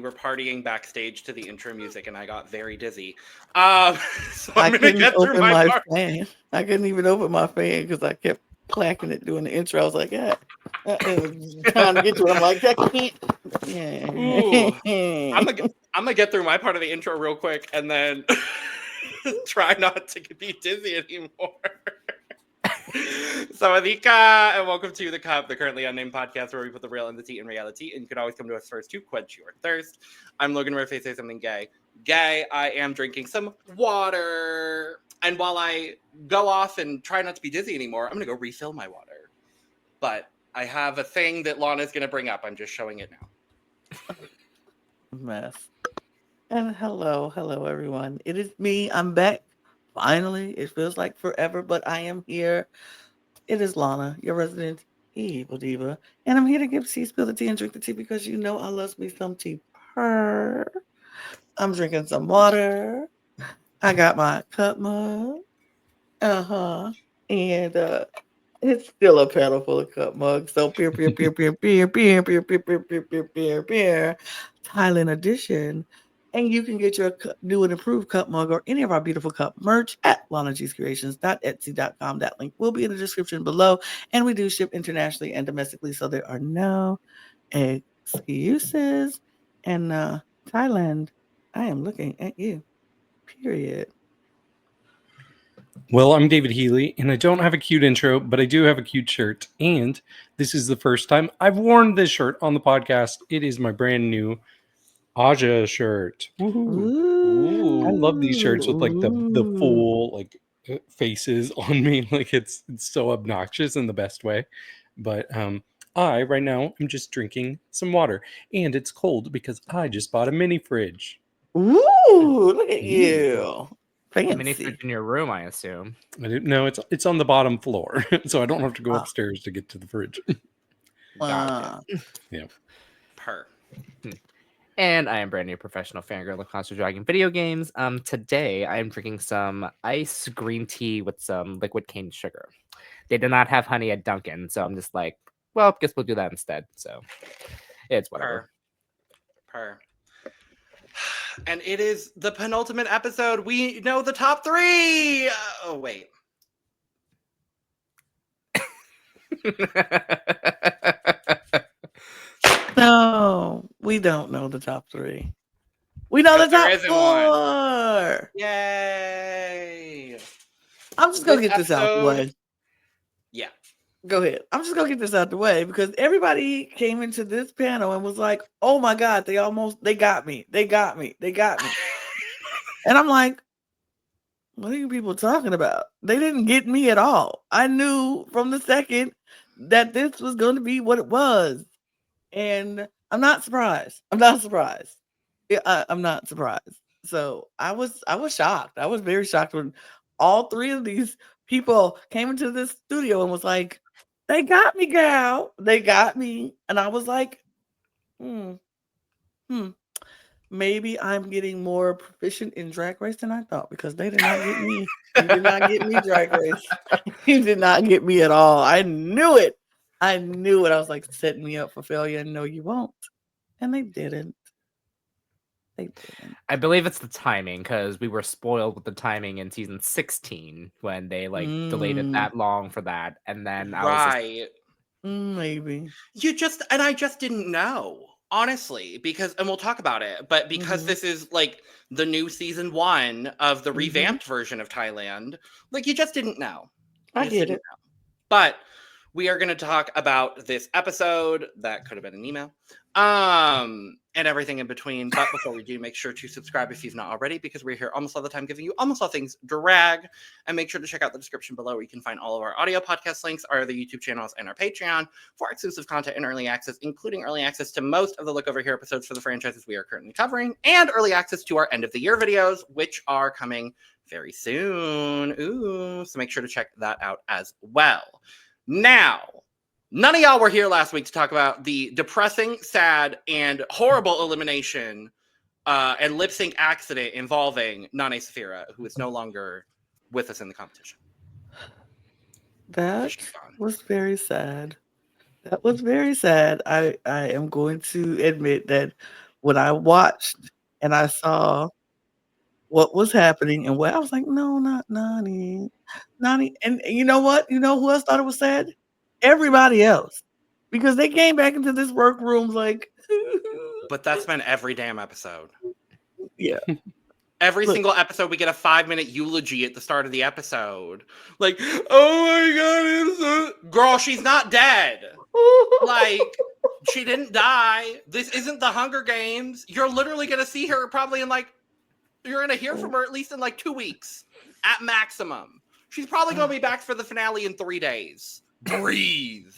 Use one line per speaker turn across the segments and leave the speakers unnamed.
were partying backstage to the intro music, and I got very dizzy. So I'm going to get through my part.
Fan. I couldn't even open my fan because I kept clacking it doing the intro. I was like, yeah. Trying to get to it. I'm like, I can't.
Yeah. I'm gonna get through my part of the intro real quick and then try not to be dizzy anymore. So Adika, and welcome to The Cup, the Currently Unnamed Podcast where we put the real in the tea in reality, and you can always come to us first to quench your thirst. I'm Logan, where if they say something gay. Gay, I am drinking some water. And while I go off and try not to be dizzy anymore, I'm gonna go refill my water. But I have a thing that Lana's gonna bring up. I'm just showing it now.
Mess. And hello everyone. It is me. I'm back. Finally, it feels like forever, but I am here. It is Lana, your resident evil diva, and I'm here to give spill the tea and drink the tea because you know I love me some tea. I'm drinking some water. I got my cup mug. And it's still a paddle full of cup mugs. So beer, Thailand edition. And you can get your new and improved cup mug or any of our beautiful cup merch at lanagcreations.etsy.com. That link will be in the description below. And we do ship internationally and domestically, so there are no excuses. And Thailand, I am looking at you. Period.
Well, I'm David Healy, and I don't have a cute intro, but I do have a cute shirt. And this is the first time I've worn this shirt on the podcast. It is my brand new Aja shirt. Ooh. I love these shirts with like the full like faces on me. Like it's so obnoxious in the best way. But I right now I'm just drinking some water, and it's cold because I just bought a mini fridge.
Ooh, look at you. Fancy.
Mini fridge in your room, I assume.
I didn't know it's on the bottom floor, so I don't have to go upstairs to get to the fridge.
Gotcha.
Yeah.
And I am brand new professional fangirl of Monster Dragon video games. Today I am drinking some ice green tea with some liquid cane sugar. They did not have honey at Dunkin', so I'm just like, well, guess we'll do that instead. So it's whatever.
And it is the penultimate episode. We know the top 3. Oh, wait.
No, we don't know the top 3. We know the top 4.
Yay.
I'm just going to get this out the way.
Yeah.
Go ahead. I'm just going to get this out the way because everybody came into this panel and was like, oh my God, they got me. They got me. And I'm like, what are you people talking about? They didn't get me at all. I knew from the second that this was going to be what it was. And I'm not surprised. I'm not surprised. So I was shocked. I was very shocked when all 3 of these people came into this studio and was like, they got me, gal. They got me. And I was like, maybe I'm getting more proficient in Drag Race than I thought because they did not get me. You did not get me, Drag Race. You did not get me at all. I knew it. I was like, setting me up for failure. No, you won't. And they didn't.
I believe it's the timing because we were spoiled with the timing in season 16 when they delayed it that long for that. And then I was
maybe.
I just didn't know. Honestly, because, and we'll talk about it, but because this is like the new season 1 of the revamped version of Thailand, like you just didn't know.
I get it.
But we are going to talk about this episode. That could have been an email. And everything in between. But before we do, make sure to subscribe if you've not already, because we're here almost all the time giving you almost all things drag. And make sure to check out the description below where you can find all of our audio podcast links, our other YouTube channels, and our Patreon for exclusive content and early access, including early access to most of the Look Over Here episodes for the franchises we are currently covering, and early access to our end of the year videos, which are coming very soon. Ooh, so make sure to check that out as well. Now, none of y'all were here last week to talk about the depressing, sad, and horrible elimination and lip-sync accident involving Nane Saphira, who is no longer with us in the competition.
That was very sad. That was very sad. I am going to admit that when I watched and I saw what was happening and what I was like, no, not Nani. Nani. And you know what? You know who else thought it was sad? Everybody else. Because they came back into this workroom like
But that's been every damn episode.
yeah.
Every
Look.
single episode, we get a 5-minute eulogy at the start of the episode. Like, oh my god, it's so... girl, she's not dead. Like, she didn't die. This isn't the Hunger Games. You're literally gonna see her probably in like, you're gonna hear from her at least in like 2 weeks at maximum. She's probably gonna be back for the finale in 3 days. Breathe.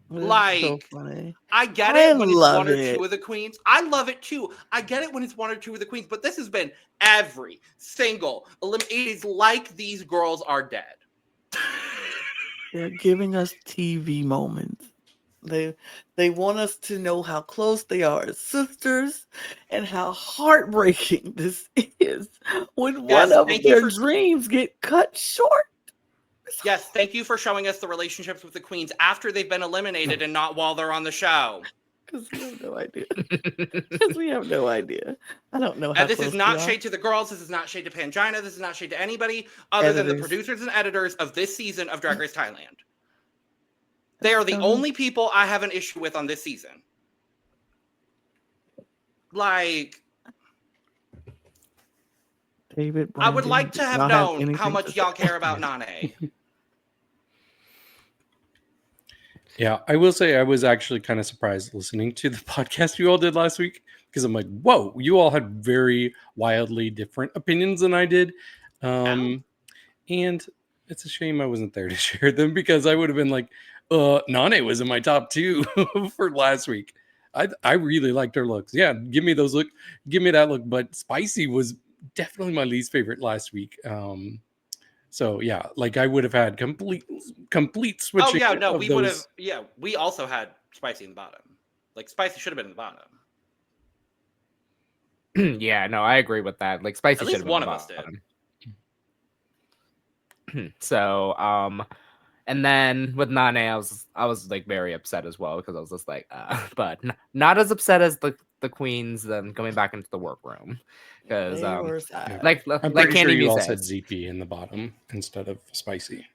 Like,
so funny.
I get it when it's
love
one or
it.
two of the queens. I love it too. I get it when it's one or two of the queens, but this has been every single it is like these girls are dead.
They're giving us TV moments. They want us to know how close they are as sisters and how heartbreaking this is when
Yes,
one of
thank you
their
for-
dreams get cut short.
Yes, thank you for showing us the relationships with the queens after they've been eliminated and not while they're on the show.
Because we have no idea. Because we have no idea. I don't know how
And this is
close
not
they are.
shade to the girls. This is not shade to Pangina. This is not shade to anybody other than the
Editors.
producers and editors of this season of Drag Race Thailand. They are the
Um,
only people I have an issue with on this season. Like,
David,
I would
Brandon,
like to
do
have
y'all
known
anything
how much
to
y'all
say?
care about Nane.
Yeah, I will say I was actually kind of surprised listening to the podcast you all did last week because I'm like, whoa, you all had very wildly different opinions than I did. And it's a shame I wasn't there to share them because I would have been like, Nane was in my top 2 for last week. I really liked her looks. Yeah, give me those look, give me that look. But Spicy was definitely my least favorite last week. So yeah, like I would have had complete switching.
Oh yeah, no,
of
we
those.
would have. Yeah, we also had Spicy in the bottom. Like Spicy should have been in the bottom.
Yeah, no, I agree with that. Like Spicy
At
should
least
have been
one
the
of us did.
bottom. So, and then with Nane, I was like very upset as well because I was just like, but not as upset as the queens then coming back into the workroom because
They were sad.
like
I'm
like
pretty
Candy
sure you all
said,
said ZP in the bottom instead of Spicy.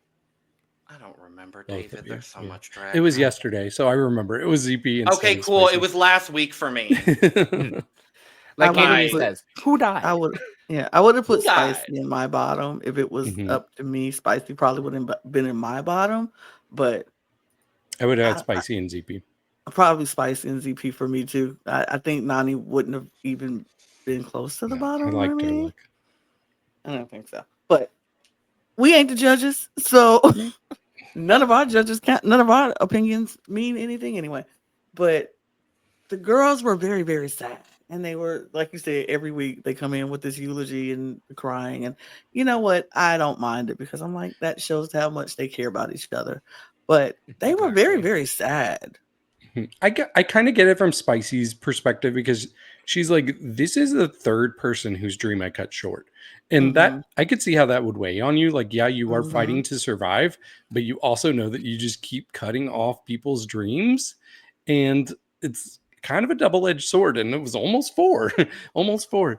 I don't remember,
Both
David.
of you,
There's so
yeah.
much drag.
It was yesterday, so I remember it was ZP. Instead
Okay,
of
cool.
Spicy.
It was last week for me.
like
I
Candy
would've
says, who died?
I would, yeah, I would have put
Who died?
Spicy in my bottom if it was
Mhm.
up to me. Spicy probably wouldn't have been in my bottom, but
I would have had
I-
Spicy and ZP.
probably Spicy and ZP for me too. I think Nani wouldn't have even been close to the
No,
bottom.
I liked
for
her
me.
look.
I don't think so. But we ain't the judges, so none of our judges count. None of our opinions mean anything anyway. But the girls were very, very sad. And they were, like you said, every week they come in with this eulogy and crying. And you know what? I don't mind it because I'm like, that shows how much they care about each other. But they were very,
Exactly.
very sad.
I kind of get it from Spicy's perspective because she's like, this is the third person whose dream I cut short. And that I could see how that would weigh on you. Like, yeah, you are fighting to survive, but you also know that you just keep cutting off people's dreams. And it's kind of a double-edged sword. And it was almost 4. Almost 4.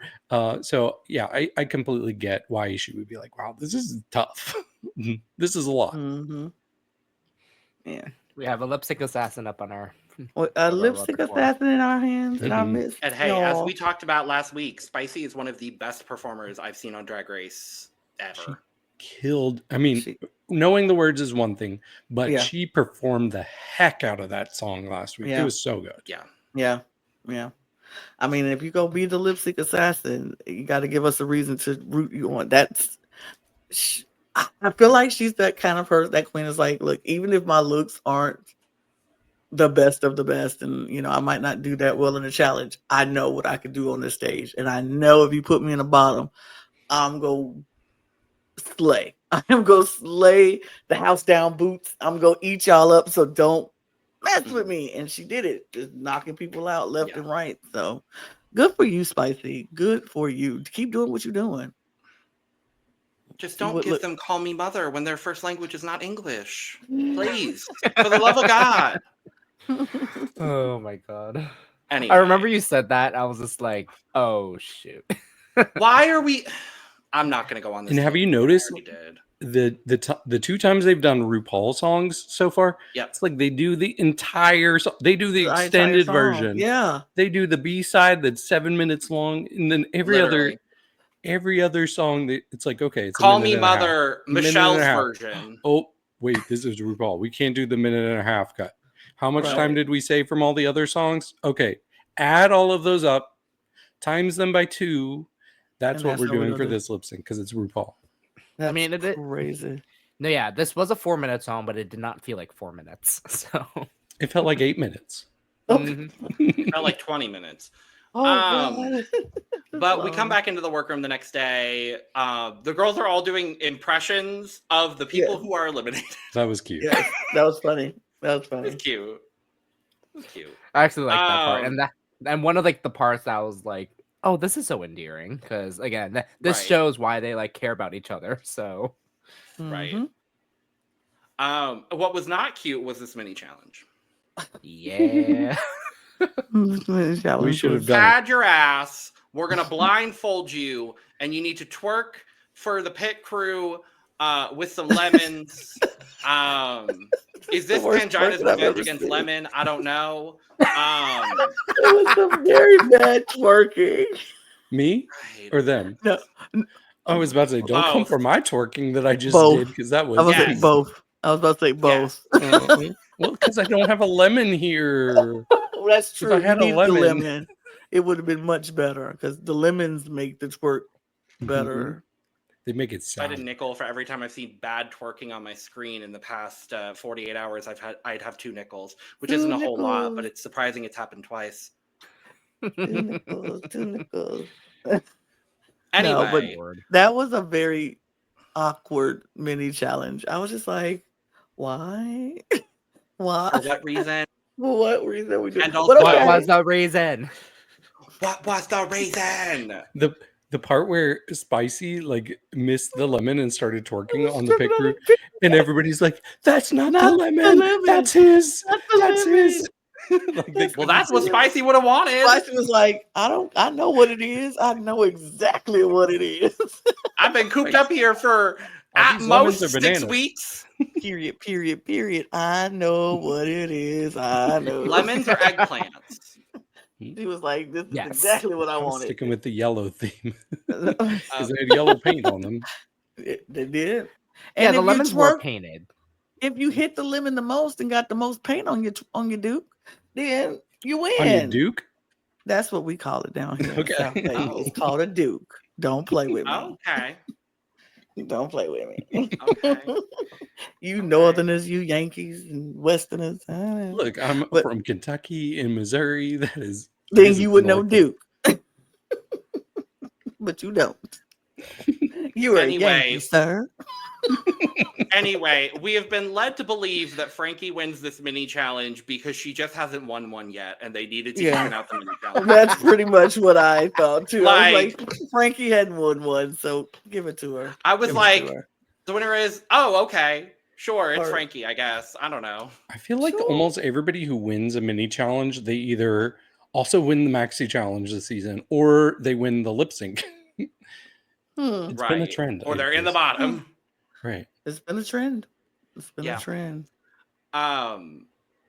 So yeah, I completely get why she would be like, wow, this is tough. This is a lot.
Mm-hmm. Yeah.
We have a lipstick assassin up on our.
Well, a
our
lipstick
repertoire.
assassin in our hands and our
Mhm.
midst.
And hey, as
y'all.
we talked about last week, Spicy is one of the best performers I've seen on Drag Race ever.
Killed. I mean,
She-
knowing the words is one thing, but
Yeah.
she performed the heck out of that song last week.
Yeah.
It was so good.
Yeah.
Yeah. I mean, if you go be the lipstick assassin, you got to give us a reason to root you on. I feel like she's that kind of person. That queen is like, look, even if my looks aren't the best of the best, and I might not do that well in a challenge, I know what I could do on this stage, and I know if you put me in the bottom, I'm gonna slay. I'm gonna slay the house down boots. I'm gonna eat y'all up. So don't mess with me. And she did it, just knocking people out left
Yeah.
and right. So good for you, Spicy. Good for you. Keep doing what you're doing.
Just don't
Look-
give
look-
them call me mother when their first language is not English. Please. For the love of God.
Oh my god.
Anyway,
I remember you said that. I was just like, oh shoot.
why are we? I'm not going to go on this.
And have you
tangent. I
noticed
already did.
the two times they've done RuPaul songs so far?
Yep.
It's like they do the entire they do the
entire
extended
song.
version.
Yeah.
They do the B-side that's 7 minutes long, and then every other song that it's like, okay, it's
Call
a minute
Me
and a half.
Mother,
A minute and a
Michelle's
half.
version.
Oh, wait, this is RuPaul. We can't do the minute and a half cut. How much
Right.
time did we save from all the other songs? Okay, add all of those up, times them by 2. That's
And
what
that's
we're
what we're
doing
gonna
for
do.
this lip sync because it's RuPaul.
That's
I mean,
crazy.
No, yeah, this was a 4-minute song, but it did not feel like 4 minutes. So
It felt like 8 minutes.
Mhm.
Felt like 20 minutes.
Oh, God.
But we come back into the workroom the next day. The girls are all doing impressions of the people who are eliminated.
That was cute.
Yes, that was funny. That was funny.
It's cute. It's cute.
I actually like that part, and one of like the parts that was like, oh, this is so endearing because again, this
Right.
shows why they like care about each other. So
Right.
Mhm.
What was not cute was this mini challenge.
yeah.
We should have done it.
Had your ass. We're gonna blindfold you, and you need to twerk for the pit crew with some lemons. Is this
The worst
Pangina's
twerking I've
revenge
ever
against
seen.
lemon? I don't know.
It was some very bad twerking.
Me or them?
No,
I was about to say, don't come
Both.
for my twerking that I just
Both.
did because that was.
I was
Yes.
saying both. I was about to say both.
Well, because I don't have a lemon here.
Well, that's true.
I had
You
a
needed the
lemon.
lemon. It would have been much better because the lemons make the twerk better.
They make it
If I had a
sound.
nickel for every time I've seen bad twerking on my screen in the past 48 hours, I'd have 2 nickels, which isn't a whole lot, but it's surprising it's happened twice.
2 nickels, 2 nickels.
Anyway,
That was a very awkward mini challenge. I was just like, why? Why?
for what reason?
For what reason we doing?
And also-
But
What
okay.
was the reason?
What was the reason?
The part where Spicy like missed the lemon and started twerking on the
Stripping
pit
on
crew,
the pit-
and everybody's like, "That's not,
Not
the
the
lemon.
lemon.
That's his.
Not the
That's
lemon."
his." Like, they
Well, that's what
couldn't-
Spicy would have wanted.
Spicy was like, I know what it is. I know exactly what it is.
I've been cooped up here for at
these lemons
most
are
6
bananas.
weeks.
Period. I know what it is. I know.
Lemons or eggplants?
He was like, this is
Yes.
exactly what I
I was
wanted.
sticking with the yellow theme
Um,
because they had yellow paint on them.
They did.
Yeah,
And
the
if you
lemons were
twerk-
painted.
If you hit the lemon the most and got the most paint on your Duke, then you win.
On your Duke.
That's what we call it down here.
Okay.
In South Bay.
Oh.
It's called a Duke. Don't play with me.
Okay.
Don't play with me.
Okay.
You Northerners, you Yankees and Westerners.
Look, I'm
But-
from Kentucky and Missouri. That is.
then
is
you would know
North-
Duke. But you don't. You are
Anyway.
a Yankee, sir.
Anyway, we have been led to believe that Frankie wins this mini challenge because she just hasn't won one yet, and they needed to
Yeah.
even out the mini challenge.
That's pretty much what I thought too. I was
Like-
like, Frankie hadn't won one, so give it to her.
I was
Give it
like,
to her.
the winner is, oh, okay. Sure, it's
Or-
Frankie, I guess. I don't know.
I feel like
Sure.
almost everybody who wins a mini challenge, they either also win the Maxi challenge this season or they win the lip sync.
Hmm.
It's
right.
been a trend.
Or
I
they're in the
guess.
bottom.
Right.
It's been a trend. It's been
Yeah.
a trend.
I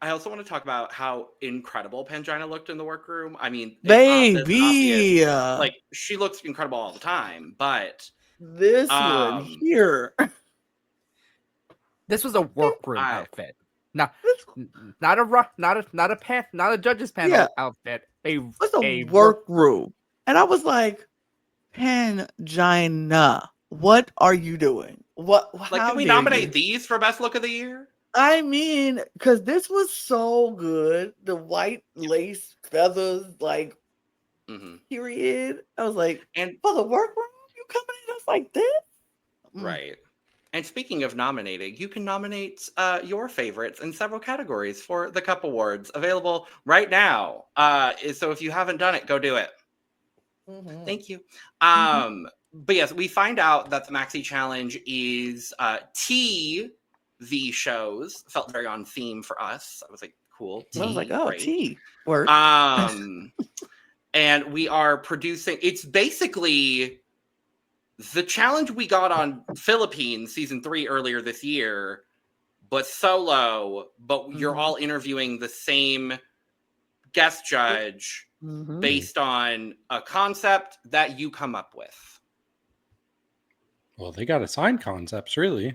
also want to talk about how incredible Pangina looked in the workroom. I mean, it's obvious,
Baby,
like she looks incredible all the time, but
this
um,
one here.
This was a workroom
I-
outfit. Not a judge's panel
Yeah.
outfit.
It's a
work-
workroom. And I was like, Pangina, what are you doing? What?
like,
how
can we
dare
nominate
you?
these for best look of the year?
I mean, because this was so good. The white lace feathers, like,
Mhm.
period. I was like,
And
for the workroom, you coming at us like this?
right. And speaking of nominating, you can nominate your favorites in several categories for the Cup Awards, available right now. So if you haven't done it, go do it.
Mhm.
Thank you.
Mhm.
But yes, we find out that the Maxi Challenge is Tea-Vee shows. Felt very on theme for us. I was like, Cool.
I was like, oh,
Great.
tea. Work.
And we are producing. It's basically the challenge we got on Philippines season 3 earlier this year, but solo. But you're all interviewing the same guest judge based on a concept that you come up with.
Well, they got assigned concepts, really.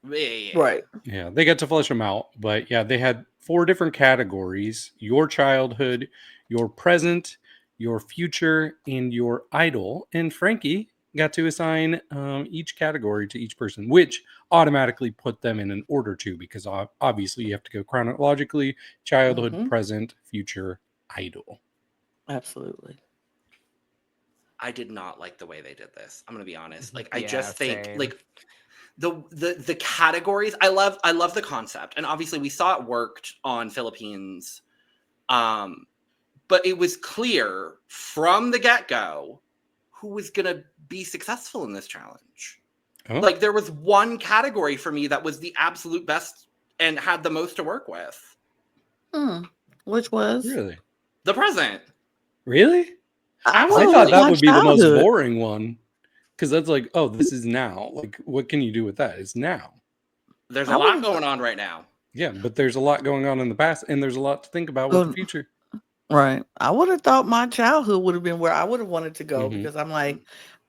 Yeah.
Right.
Yeah, they got to flesh them out. But yeah, they had 4 different categories: your childhood, your present, your future, and your idol. And Frankie got to assign each category to each person, which automatically put them in an order too, because obviously you have to go chronologically: childhood, present, future, idol.
Absolutely.
I did not like the way they did this. I'm gonna be honest. Like, I
Yeah,
just think
same.
like the categories. I love the concept, and obviously we saw it worked on Philippines. But it was clear from the get-go who was gonna be successful in this challenge.
Oh.
Like, there was one category for me that was the absolute best and had the most to work with.
Which was
Really?
The present.
Really?
I
I
would've
thought
liked
that
my
would be the most
childhood.
boring one. Because that's like, oh, this is now. Like, what can you do with that? It's now.
There's
I
a lot
would've-
going on right now.
Yeah, but there's a lot going on in the past, and there's a lot to think about with the future.
Right. I would have thought my childhood would have been where I would have wanted to go because I'm like,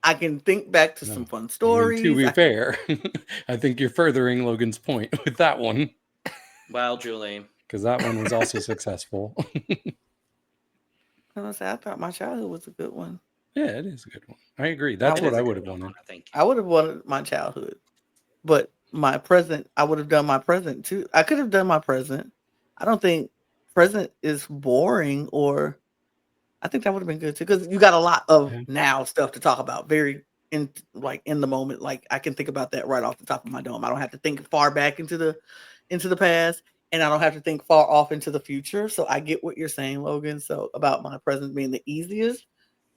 I can think back to some fun stories.
To be fair, I think you're furthering Logan's point with that one.
Well, Julie.
Because that one was also successful.
I thought my childhood was a good one.
Yeah, it is a good one. I agree. That's what I would have wanted.
Thank you.
I would have wanted my childhood, but my present, I would have done my present too. I could have done my present. I don't think present is boring, or I think that would have been good too, because you got a lot of now stuff to talk about. Very in the moment. Like, I can think about that right off the top of my dome. I don't have to think far back into the past, and I don't have to think far off into the future. So I get what you're saying, Logan. So about my present being the easiest,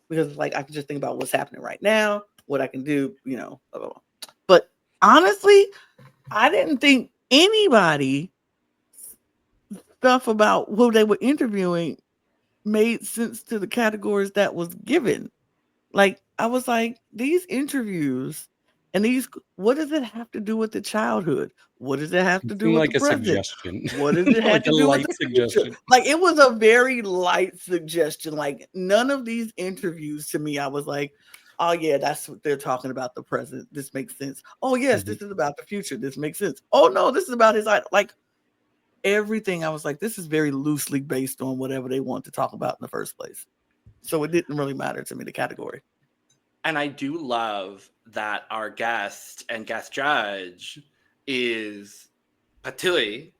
because like I can just think about what's happening right now, what I can do, blah, blah, blah. But honestly, I didn't think anybody stuff about who they were interviewing made sense to the categories that was given. Like, I was like, these interviews and what does it have to do with the childhood? What does it have to do with
like
the
a
present?
suggestion.
What does it have
Like
to
a
do with
light
the
suggestion.
future? Like, it was a very light suggestion. Like, none of these interviews to me, I was like, oh yeah, that's what they're talking about, the present. This makes sense. Oh yes, this is about the future. This makes sense. Oh no, this is about his idol. Like, everything, I was like, this is very loosely based on whatever they want to talk about in the first place. So it didn't really matter to me, the category.
And I do love that our guest and guest judge is Patui,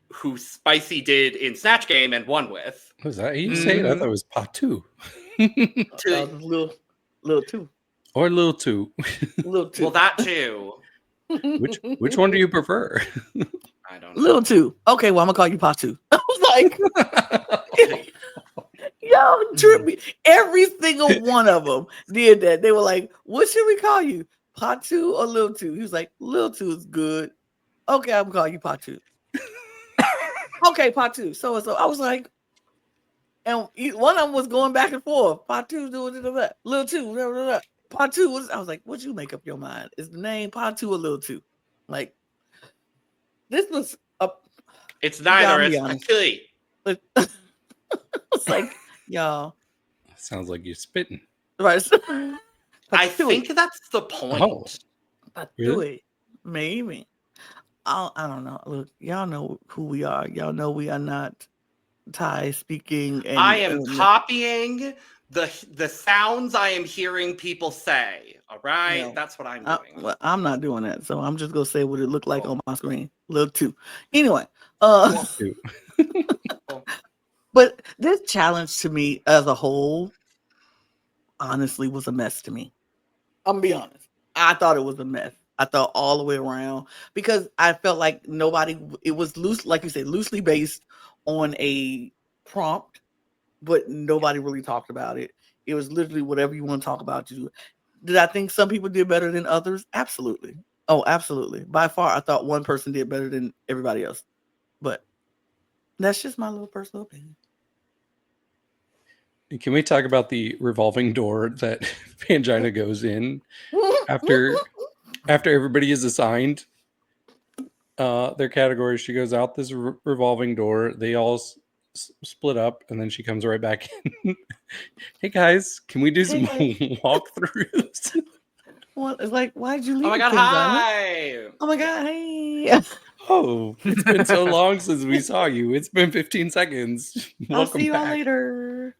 who Spicy did in Snatch Game and won with.
Was that how you say it? I thought it was Patu.
Little two.
Or Lil Two.
Little two.
Well, that too.
Which one do you prefer?
I don't know.
Little two. Okay, well, I'm gonna call you Patu. I was like, yo, trip me. Every single one of them did that. They were like, what should we call you? Patu or Lil Two? He was like, Lil Two is good. Okay, I'm gonna call you Patu. Okay, Patu. So I was like, and one of them was going back and forth. Patu doing that. Lil Two. Blah, blah, blah. Patu was. I was like, would you make up your mind? Is the name Patu or Lil Two? Like, this was a.
It's neither. It's Patui.
It's like, y'all.
Sounds like you're spitting.
Right.
I think that's the point.
Oh,
really?
Maybe. I don't know. Look, y'all know who we are. Y'all know we are not Thai speaking. And,
I am copying the sounds I am hearing people say. All right,
No,
that's what I'm doing.
Well, I'm not doing that, so I'm just gonna say what it looked like on my screen. Little two. Anyway, but this challenge to me as a whole, honestly, was a mess to me. I'm gonna be honest. I thought it was a mess. I thought all the way around, because I felt like it was loose, like you said, loosely based on a prompt, but nobody really talked about it. It was literally whatever you want to talk about, you do. Did I think some people did better than others? Absolutely. Oh, absolutely. By far, I thought one person did better than everybody else. But That's just my little personal opinion.
Can we talk about the revolving door that Pangina goes in after everybody is assigned their categories? She goes out this revolving door. They all split up, and then she comes right back in. Hey guys, can we do some walkthroughs?
Well, it's like, why'd you leave?
Oh my god, hi!
Oh my god, hey!
Oh, it's been so long since we saw you. It's been 15 seconds.
I'll see you all later.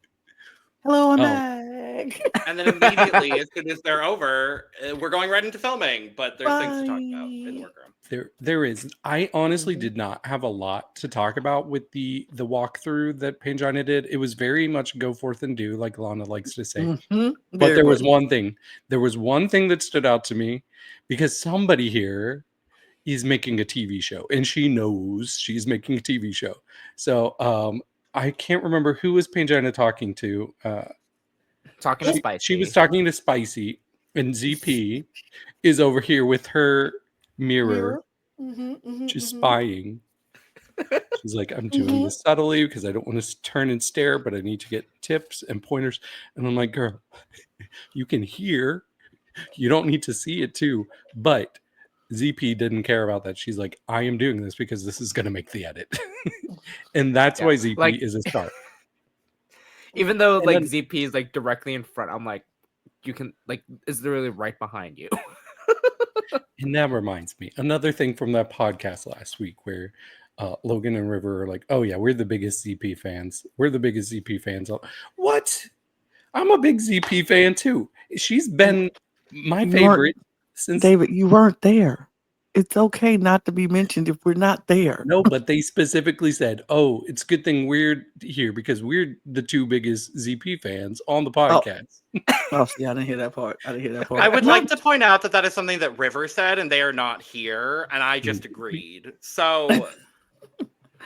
Hello, I'm back.
And then immediately, as soon as they're over, we're going right into filming. But there's things to talk about in the workroom.
There is. I honestly did not have a lot to talk about with the walkthrough that Pangina did. It was very much go forth and do, like Lana likes to say. But there was one thing. There was one thing that stood out to me, because somebody here is making a TV show, and she knows she's making a TV show. So I can't remember who was Pangina talking to.
Talking to Spicy.
She was talking to Spicy, and ZP is over here with her mirror. She's spying. She's like, I'm doing this subtly because I don't want to turn and stare, but I need to get tips and pointers. And I'm like, girl, you can hear. You don't need to see it too. But ZP didn't care about that. She's like, I am doing this because this is going to make the edit. And that's why ZP is a star.
Even though then, ZP is directly in front, I'm like, you can is literally right behind you.
And that reminds me, another thing from that podcast last week where Logan and River are like, oh yeah, we're the biggest ZP fans. We're the biggest ZP fans. What? I'm a big ZP fan too. She's been my favorite since...
David, you weren't there. It's okay not to be mentioned if we're not there.
No, but they specifically said, oh, it's a good thing we're here because we're the two biggest ZP fans on the podcast.
Oh, yeah, I didn't hear that part.
I would like to point out that is something that River said, and they are not here, and I just agreed. So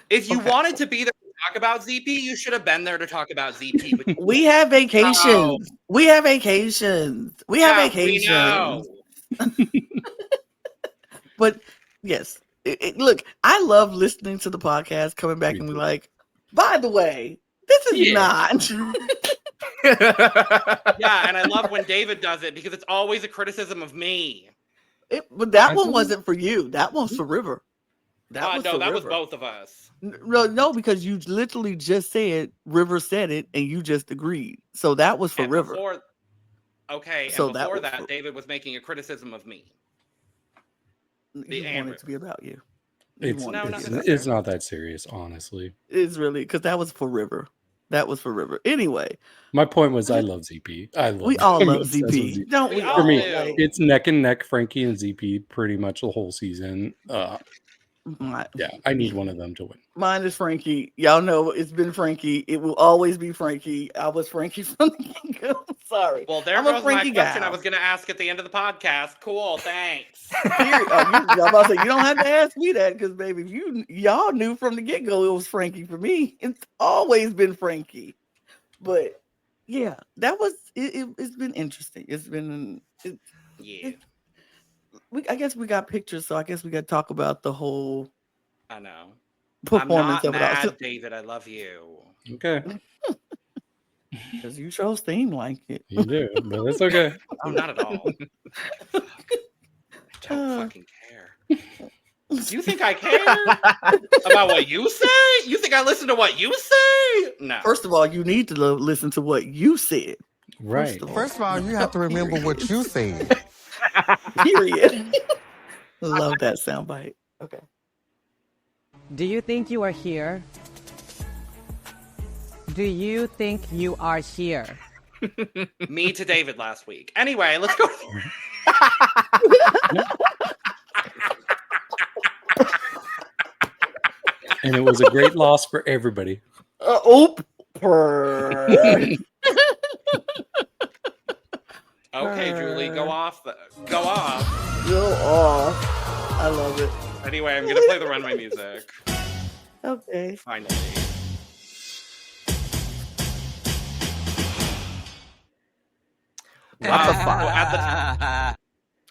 if you wanted to be there to talk about ZP, you should have been there to talk about ZP.
We have vacations. We have vacations. We have vacations. But yes, look, I love listening to the podcast, coming back and be like, by the way, this is not.
Yeah, and I love when David does it because it's always a criticism of me.
But that one wasn't for you. That one's for River.
That was both of us.
No, because you literally just said River said it and you just agreed. So that was for River.
Before that, David was making a criticism of me.
You want it to be about you.
It's not that serious, honestly.
It's really because that was for River. Anyway,
my point was I love ZP.
We all love ZP. Don't we?
For me, it's neck and neck, Frankie and ZP, pretty much the whole season. Yeah, I need one of them to win.
Mine is Frankie. Y'all know it's been Frankie. It will always be Frankie. I was Frankie from the get-go. Sorry.
Well, there goes my question I was going to ask at the end of the podcast. Cool, thanks.
I'm about to say, you don't have to ask me that because, baby, y'all knew from the get-go it was Frankie for me. It's always been Frankie. But, yeah, that was, it's been interesting. It's been, I guess we got pictures, so I guess we got to talk about the whole.
I know.
Performance
I'm not
of it.
mad, David. I love you.
Okay.
Because you chose theme like it.
You do, but that's okay.
Oh, not at all. I don't fucking care. You think I care about what you say? You think I listen to what you say? No.
First of all, you need to listen to what you said.
Right.
First of all, you have to remember what you said.
Period. Love that soundbite. Okay.
Do you think you are here? Do you think you are here?
Me to David last week. Anyway, let's go.
And it was a great loss for everybody.
Okay, Julie, go off. Go off.
I love it.
Anyway, I'm going to play the runway music.
Okay.
Finally.
What the fuck?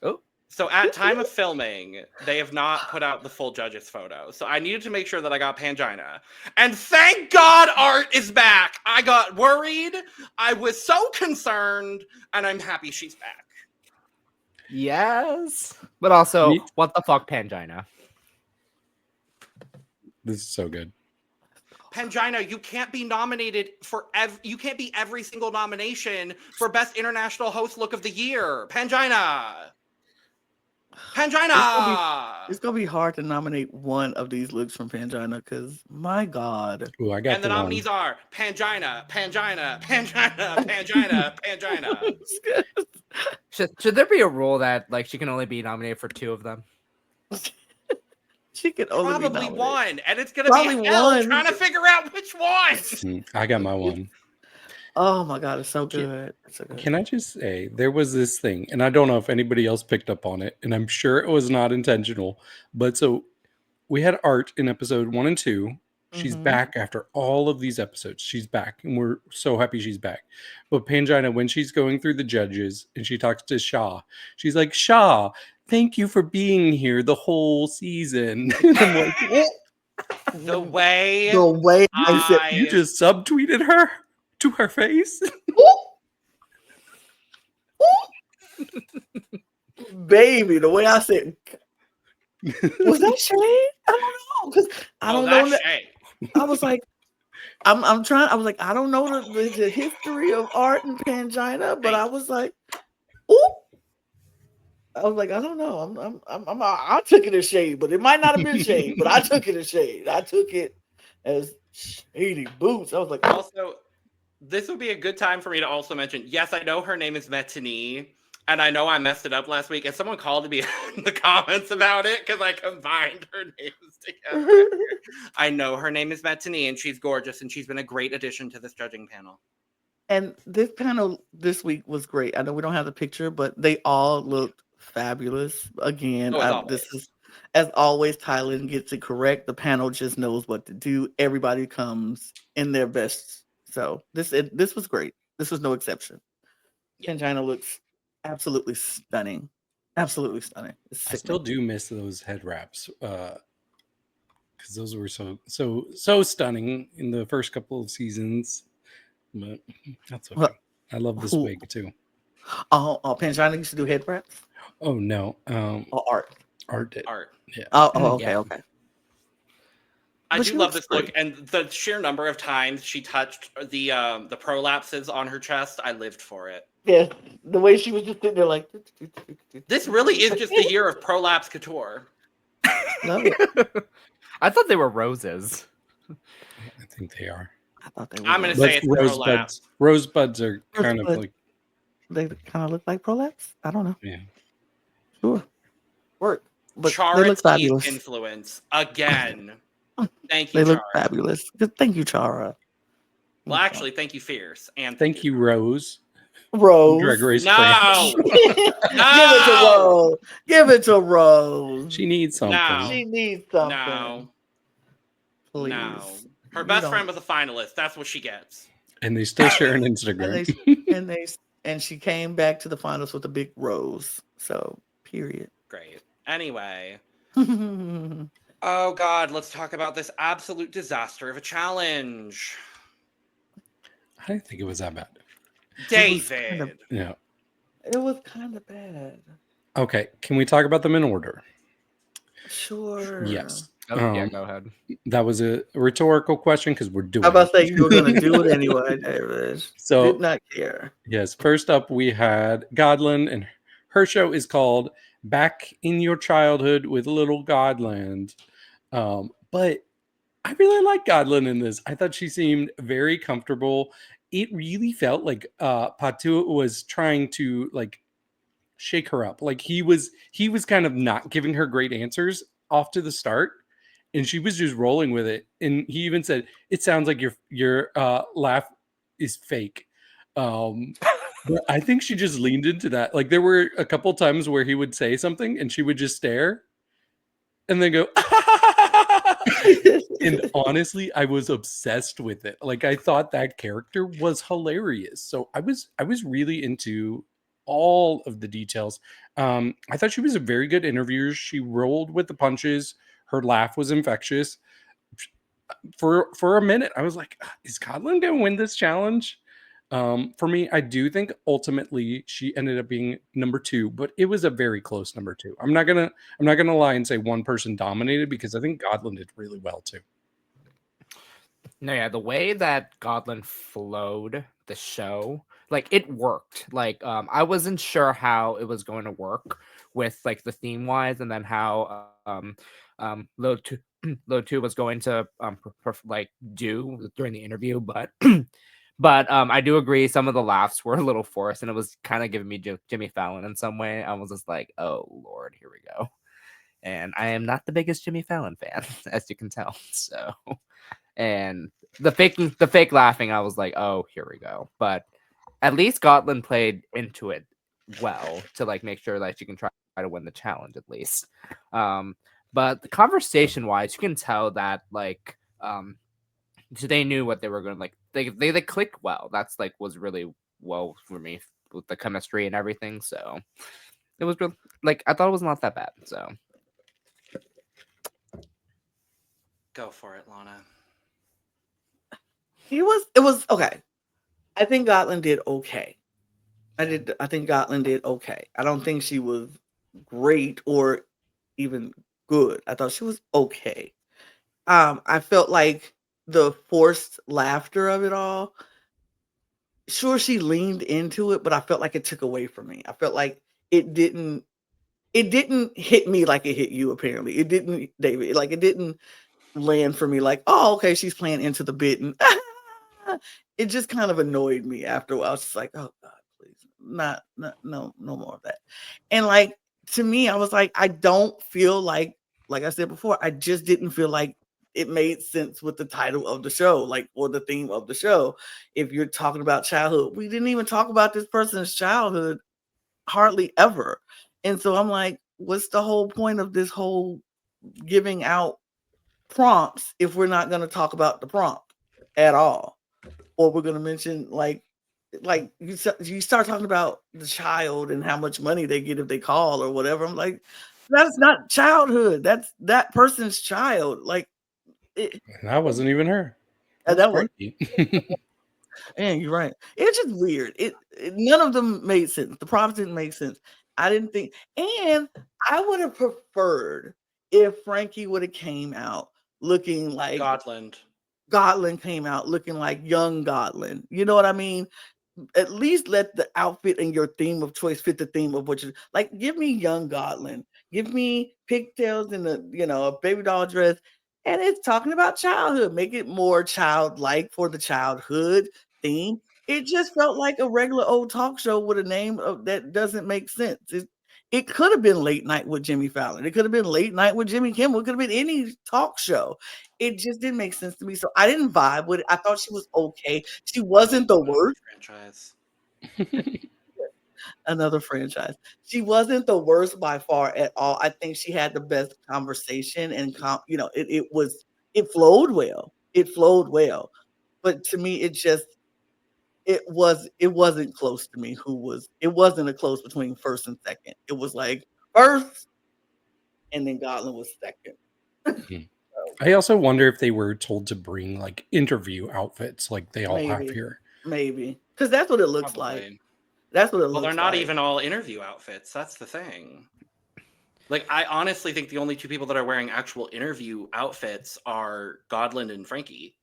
Oh, So at time of filming, they have not put out the full judges photo. So I needed to make sure that I got Pangina. And thank God Art is back. I got worried. I was so concerned, and I'm happy she's back.
Yes. But also, what the fuck, Pangina?
This is so good.
Pangina, you can't be nominated for you can't be every single nomination for Best International Host Look of the Year. Pangina.
It's gonna be hard to nominate one of these looks from Pangina because my God.
Ooh, I got
and the nominees are Pangina, Pangina, Pangina, Pangina, Pangina.
Should there be a rule that like she can only be nominated for 2 of them?
She could only
Probably
be
one, and it's gonna
Probably
be hell
one.
trying to figure out which one.
I got my one.
Oh my God, it's so good. It's so good.
Can I just say, there was this thing, and I don't know if anybody else picked up on it, and I'm sure it was not intentional, but so we had Art in episode 1 and 2. She's back after all of these episodes. She's back, and we're so happy she's back. But Pangina, when she's going through the judges and she talks to Shaw, she's like, Shaw, thank you for being here the whole season. And I'm like,
The way
I said,
you just subtweeted her to her face?
baby, the way I said, was that shade? I don't know because I don't know. I was like, I'm trying. I was like, I don't know the history of Art and Pangina, but I was like, ooh. I was like, I don't know. I took it as shade, but it might not have been shade. But I took it as shade. I took it as shady boots. I was like,
also, this would be a good time for me to also mention. Yes, I know her name is Metany, and I know I messed it up last week. And someone called me in the comments about it because I combined her names together. I know her name is Metany, and she's gorgeous, and she's been a great addition to this judging panel.
And this panel this week was great. I know we don't have the picture, but they all looked fabulous. Again, this is, as always, Thailand gets it correct. The panel just knows what to do. Everybody comes in their best. So this was great. This was no exception. Pangina looks absolutely stunning. Absolutely stunning.
I still do miss those head wraps because those were so stunning in the first couple of seasons. But that's okay. I love this wig too.
Oh, Pangina used to do head wraps?
Oh no.
Art.
Art did.
Art.
Yeah.
Okay.
I
But
do
she
love
looks
this look, and the sheer number of times she touched the prolapses on her chest. I lived for it.
Yeah, the way she was just sitting there like.
This really is just the year of prolapse couture.
Love it.
I thought they were roses.
I think they are.
I thought they were.
I'm gonna say it's prolapse.
Rosebuds are kind of like.
They kind of look like prolapse. I don't know.
Yeah.
Sure. Work. But they look
Chara's
fabulous.
influence again. Thank you.
They
Chara.
look fabulous. Thank you, Chara.
Well, actually, thank you, Fierce, and
Thank you, Rose.
Rose.
Drag Race.
No,
Give it to Rose. Give it to Rose.
She needs something.
No.
She needs something.
no,
Please.
no. Her
You
best
don't-
friend was a finalist. That's what she gets.
And they still share an Instagram.
And she came back to the finals with a big rose. So, period.
Great. Anyway.
It
Oh God, let's talk about this absolute disaster of a challenge.
I didn't think it was that bad.
David.
Yeah.
was kind of bad.
Okay. Can we talk about them in order?
Sure.
Yes.
Yeah, go ahead.
That was a rhetorical question because we're doing
I was about to
it.
say you were going to do it anyway, David.
So
Did not care.
yes, first up we had Godland, and her show is called Back in Your Childhood with Little Godland. But I really like Godland in this. I thought she seemed very comfortable. It really felt like Patu was trying to like shake her up. Like he was kind of not giving her great answers off to the start, and she was just rolling with it. And he even said, "It sounds like your laugh is fake." But I think she just leaned into that. Like there were a couple times where he would say something and she would just stare and then go, and honestly, I was obsessed with it. Like I thought that character was hilarious. So I was really into all of the details. I thought she was a very good interviewer. She rolled with the punches. Her laugh was infectious. For a minute, I was like, is Codlin going to win this challenge? For me, I do think ultimately she ended up being number 2, but it was a very close number 2. I'm not gonna lie and say one person dominated, because I think Godlin did really well too.
No, yeah, the way that Godlin flowed the show, like it worked. Like I wasn't sure how it was going to work with like the theme wise, and then how Load 2 was going to like do during the interview, but but I do agree some of the laughs were a little forced, and it was kind of giving me Jimmy Fallon in some way. I was just like, oh Lord, here we go. And I am not the biggest Jimmy Fallon fan, as you can tell. So, and the fake laughing, I was like, oh, here we go. But at least Gotlin played into it well to like make sure that she can try to win the challenge at least. But the conversation wise, you can tell that like so they knew what they were going to like. They clicked well. That's like was really well for me with the chemistry and everything. So it was really, like I thought it was not that bad. So
Go for it, Lana.
It was okay. I think Gotlin did okay. I think Gotlin did okay. I don't think she was great or even good. I thought she was okay. I felt like the forced laughter of it all. Sure, she leaned into it, but I felt like it took away from me. I felt like it didn't hit me like it hit you. Apparently, it didn't, David. Like it didn't land for me. Like, oh, okay, she's playing into the bit, and it just kind of annoyed me after a while. I was just like, oh God, please, no more of that. And like to me, I was like, I don't feel like I said before, I just didn't feel like it made sense with the title of the show, like, or the theme of the show. If you're talking about childhood, we didn't even talk about this person's childhood hardly ever. And so I'm like, what's the whole point of this whole giving out prompts if we're not going to talk about the prompt at all? Or we're going to mention like you start talking about the child and how much money they get if they call or whatever. I'm like, that's not childhood. That's that person's child. Like,
That wasn't even her.
That was,
Frankie.
man, you're right. It's just weird. None of them made sense. The prompts didn't make sense. I didn't think, and I would have preferred if Frankie would have came out looking like Gotlin came out looking like young Gotlin. You know what I mean? At least let the outfit and your theme of choice fit the theme of what you like. Give me young Gotlin. Give me pigtails and a baby doll dress. And it's talking about childhood. Make it more childlike for the childhood theme. It just felt like a regular old talk show with a name that doesn't make sense. It could have been Late Night with Jimmy Fallon. It could have been Late Night with Jimmy Kimmel. It could have been any talk show. It just didn't make sense to me. So I didn't vibe with it. I thought she was okay. She wasn't the worst.
Franchise.
Another franchise. She wasn't the worst by far at all. I think she had the best conversation and it flowed well. It flowed well. But to me, it wasn't close to me it wasn't a close between first and second. It was like first and then Gotlin was second.
I also wonder if they were told to bring like interview outfits like they all have here.
Maybe. Because that's what it looks like. That's what it looks like.
Well, they're not even all interview outfits. That's the thing. Like, I honestly think the only two people that are wearing actual interview outfits are Godlin and Frankie.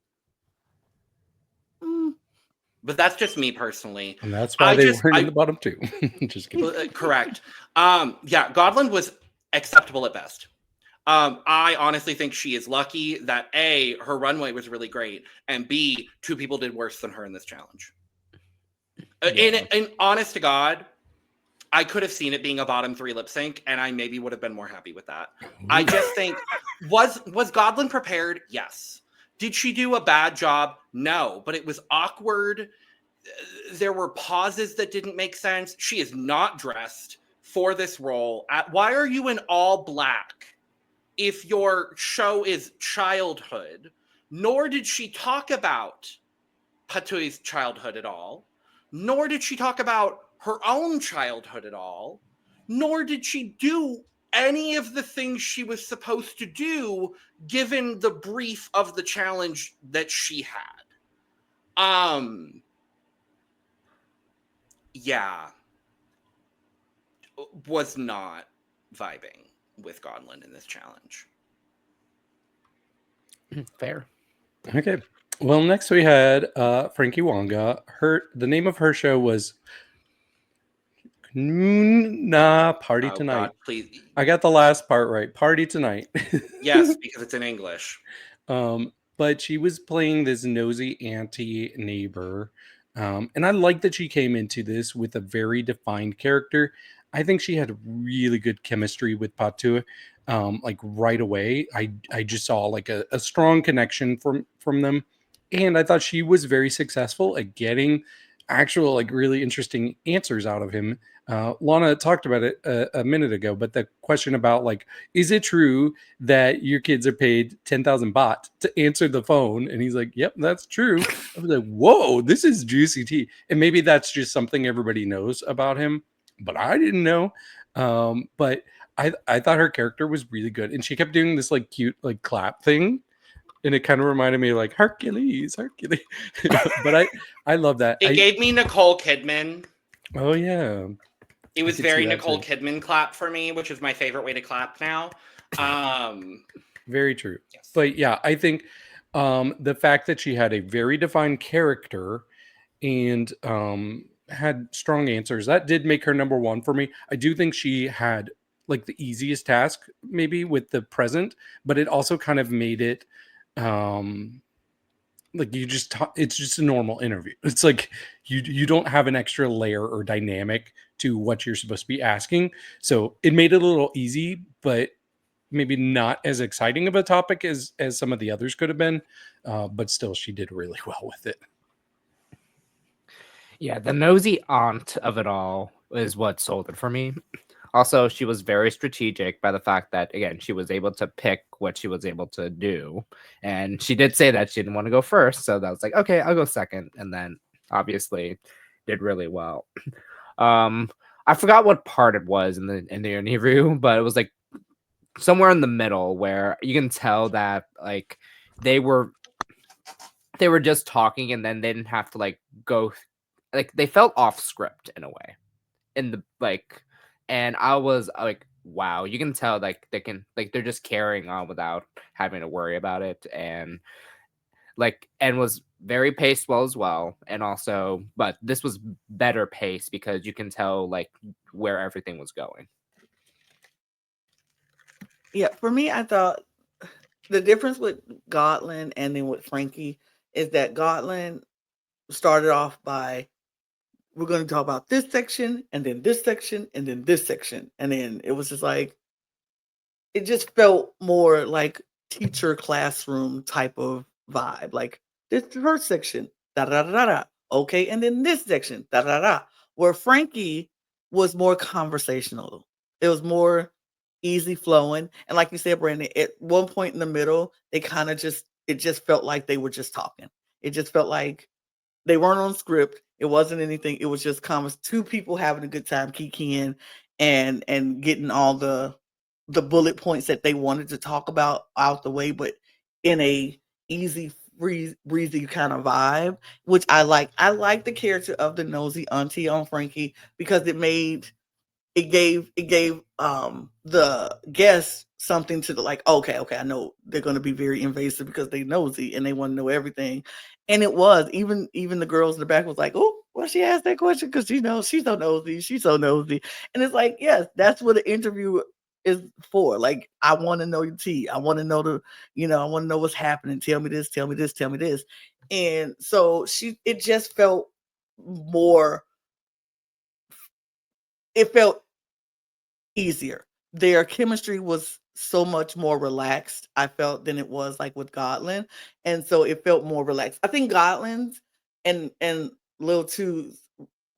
But that's just me personally.
And that's why they weren't in the bottom two. Just kidding.
Correct. Yeah, Godlin was acceptable at best. I honestly think she is lucky that A, her runway was really great, and B, two people did worse than her in this challenge. Yeah. And honest to God, I could have seen it being a bottom 3 lip sync, and I maybe would have been more happy with that. Ooh. I just think, was Godlin prepared? Yes. Did she do a bad job? No, but it was awkward. There were pauses that didn't make sense. She is not dressed for this role. Why are you in all black if your show is childhood? Nor did she talk about Patui's childhood at all. nor did she talk about her own childhood at all, nor did she do any of the things she was supposed to do given the brief of the challenge that she had. Yeah, was not vibing with Godlin in this challenge.
Fair.
Okay. Well, next we had Frankie Wonga. The name of her show was Party
Oh,
Tonight.
God, please.
I got the last part right. Party Tonight.
Yes, because it's in English.
But she was playing this nosy auntie neighbor. And I like that she came into this with a very defined character. I think she had really good chemistry with Patu. Like right away. I just saw like a strong connection from them. And I thought she was very successful at getting actual like really interesting answers out of him. Lana talked about it a minute ago, but the question about like, is it true that your kids are paid 10,000 baht to answer the phone? And he's like, yep, that's true. I was like, whoa, this is juicy tea. And maybe that's just something everybody knows about him, but I didn't know. But I thought her character was really good. And she kept doing this like cute like clap thing. And it kind of reminded me of like Hercules. But I love that.
It gave me Nicole Kidman.
Oh, yeah.
It was
could
very
see that
Nicole
too.
Kidman clap for me, which is my favorite way to clap now.
Very true.
Yes.
But yeah, I think the fact that she had a very defined character and had strong answers, that did make her number one for me. I do think she had like the easiest task maybe with the present, but it also kind of made it like you just it's just a normal interview. It's like you don't have an extra layer or dynamic to what you're supposed to be asking. So it made it a little easy, but maybe not as exciting of a topic as some of the others could have been. But still, she did really well with it.
Yeah, the nosy aunt of it all is what sold it for me. Also, she was very strategic by the fact that, again, she was able to pick what she was able to do. And she did say that she didn't want to go first. So that was like, okay, I'll go second. And then obviously did really well. I forgot what part it was in the interview, but it was like somewhere in the middle where you can tell that like they were just talking and then they didn't have to like go like they felt off script in a way. In the like and I was like, wow, you can tell like they can like they're just carrying on without having to worry about it, and was very paced well as well. And also, but this was better paced because you can tell like where everything was going.
Yeah, for me, I thought the difference with Godlin and then with Frankie is that Godlin started off by, we're going to talk about this section and then this section and then this section. And then it was just like, it just felt more like teacher classroom type of vibe. Like this first section, da da da da. Okay, and then this section, da da da. Where Frankie was more conversational. It was more easy flowing. And like you said, Brandon, at one point in the middle, they kind of it just felt like they were just talking. It just felt like they weren't on script. It wasn't anything. It was just two people having a good time, kikiing and getting all the bullet points that they wanted to talk about out the way, but in a easy, breezy kind of vibe, which I like. I like the character of the nosy auntie on Frankie because it gave the guests something to like, okay, I know they're going to be very invasive because they nosy and they want to know everything. And it was even the girls in the back was like, oh, well, she asked that question because she's so nosy. And it's like, yes, that's what an interview is for. Like, I want to know your tea. I want to know I want to know what's happening. Tell me this. And so it just felt more. It felt easier. Their chemistry was so much more relaxed, I felt, than it was like with Godlin. And so it felt more relaxed. I think Godlin's and Lil 2's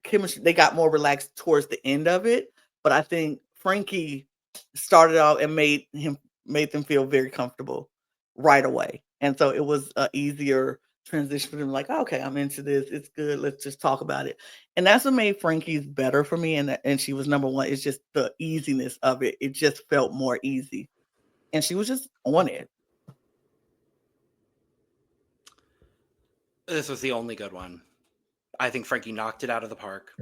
chemistry, they got more relaxed towards the end of it. But I think Frankie started out and made them feel very comfortable right away. And so it was easier transition for them. Like, okay, I'm into this. It's good. Let's just talk about it. And that's what made Frankie's better for me. And she was number one. It's just the easiness of it. It just felt more easy. And she was just on it.
This was the only good one. I think Frankie knocked it out of the park.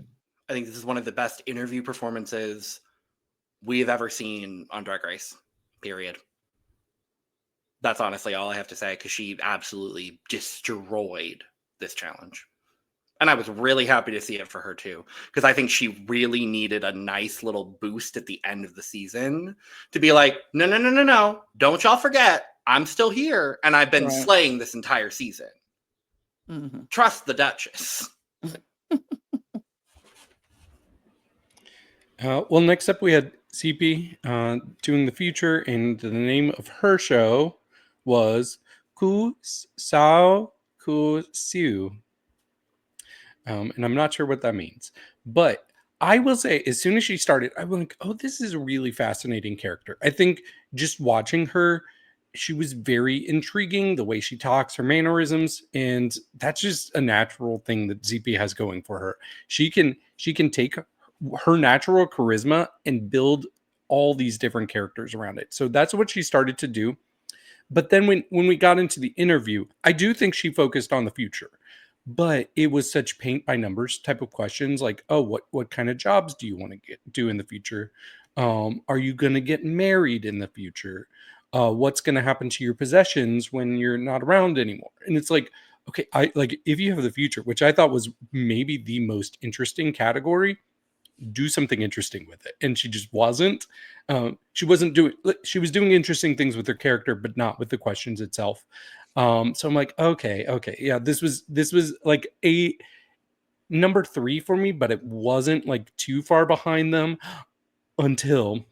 I think this is one of the best interview performances we've ever seen on Drag Race, period. That's honestly all I have to say, because she absolutely destroyed this challenge. And I was really happy to see it for her too, because I think she really needed a nice little boost at the end of the season to be like, no, don't y'all forget, I'm still here, and I've been slaying this entire season.
Mm-hmm.
Trust the Duchess.
Well, next up we had CP doing the future, and the name of her show was Ku Sao Ku Siu. And I'm not sure what that means, but I will say, as soon as she started, I was like, oh, this is a really fascinating character. I think just watching her, she was very intriguing, the way she talks, her mannerisms, and that's just a natural thing that ZP has going for her. She can take her natural charisma and build all these different characters around it. So that's what she started to do. But then when we got into the interview, I do think she focused on the future. But it was such paint by numbers type of questions, like, oh, what kind of jobs do you want to do in the future? Are you going to get married in the future? What's going to happen to your possessions when you're not around anymore? And it's like, okay, if you have the future, which I thought was maybe the most interesting category, do something interesting with it. And she just wasn't. She was doing interesting things with her character, but not with the questions itself. So I'm like, okay, yeah, this was like a number 3 for me, but it wasn't like too far behind them until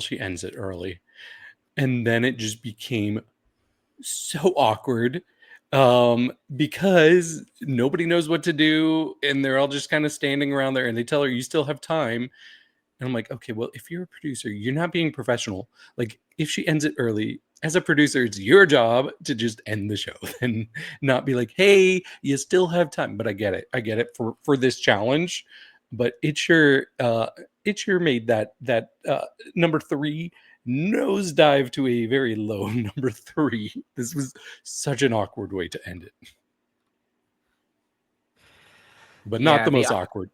she ends it early. And then it just became so awkward because nobody knows what to do, and they're all just kind of standing around there, and they tell her, you still have time. And I'm like, okay, well, if you're a producer, you're not being professional. Like, if she ends it early, as a producer, it's your job to just end the show and not be like, hey, you still have time. But I get it for this challenge. But it sure made that number 3 nosedive to a very low number 3. This was such an awkward way to end it. But not the most awkward.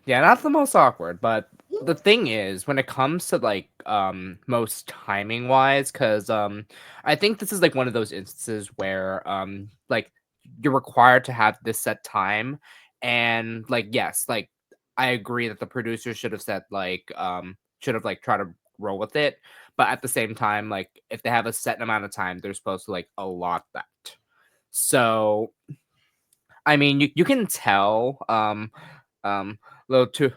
Yeah, not the most awkward, but the thing is, when it comes to like most timing wise, because I think this is like one of those instances where like you're required to have this set time, and like yes, like I agree that the producer should have said like should have like tried to roll with it, but at the same time, like if they have a set amount of time, they're supposed to like allot that. So I mean, you can tell Low two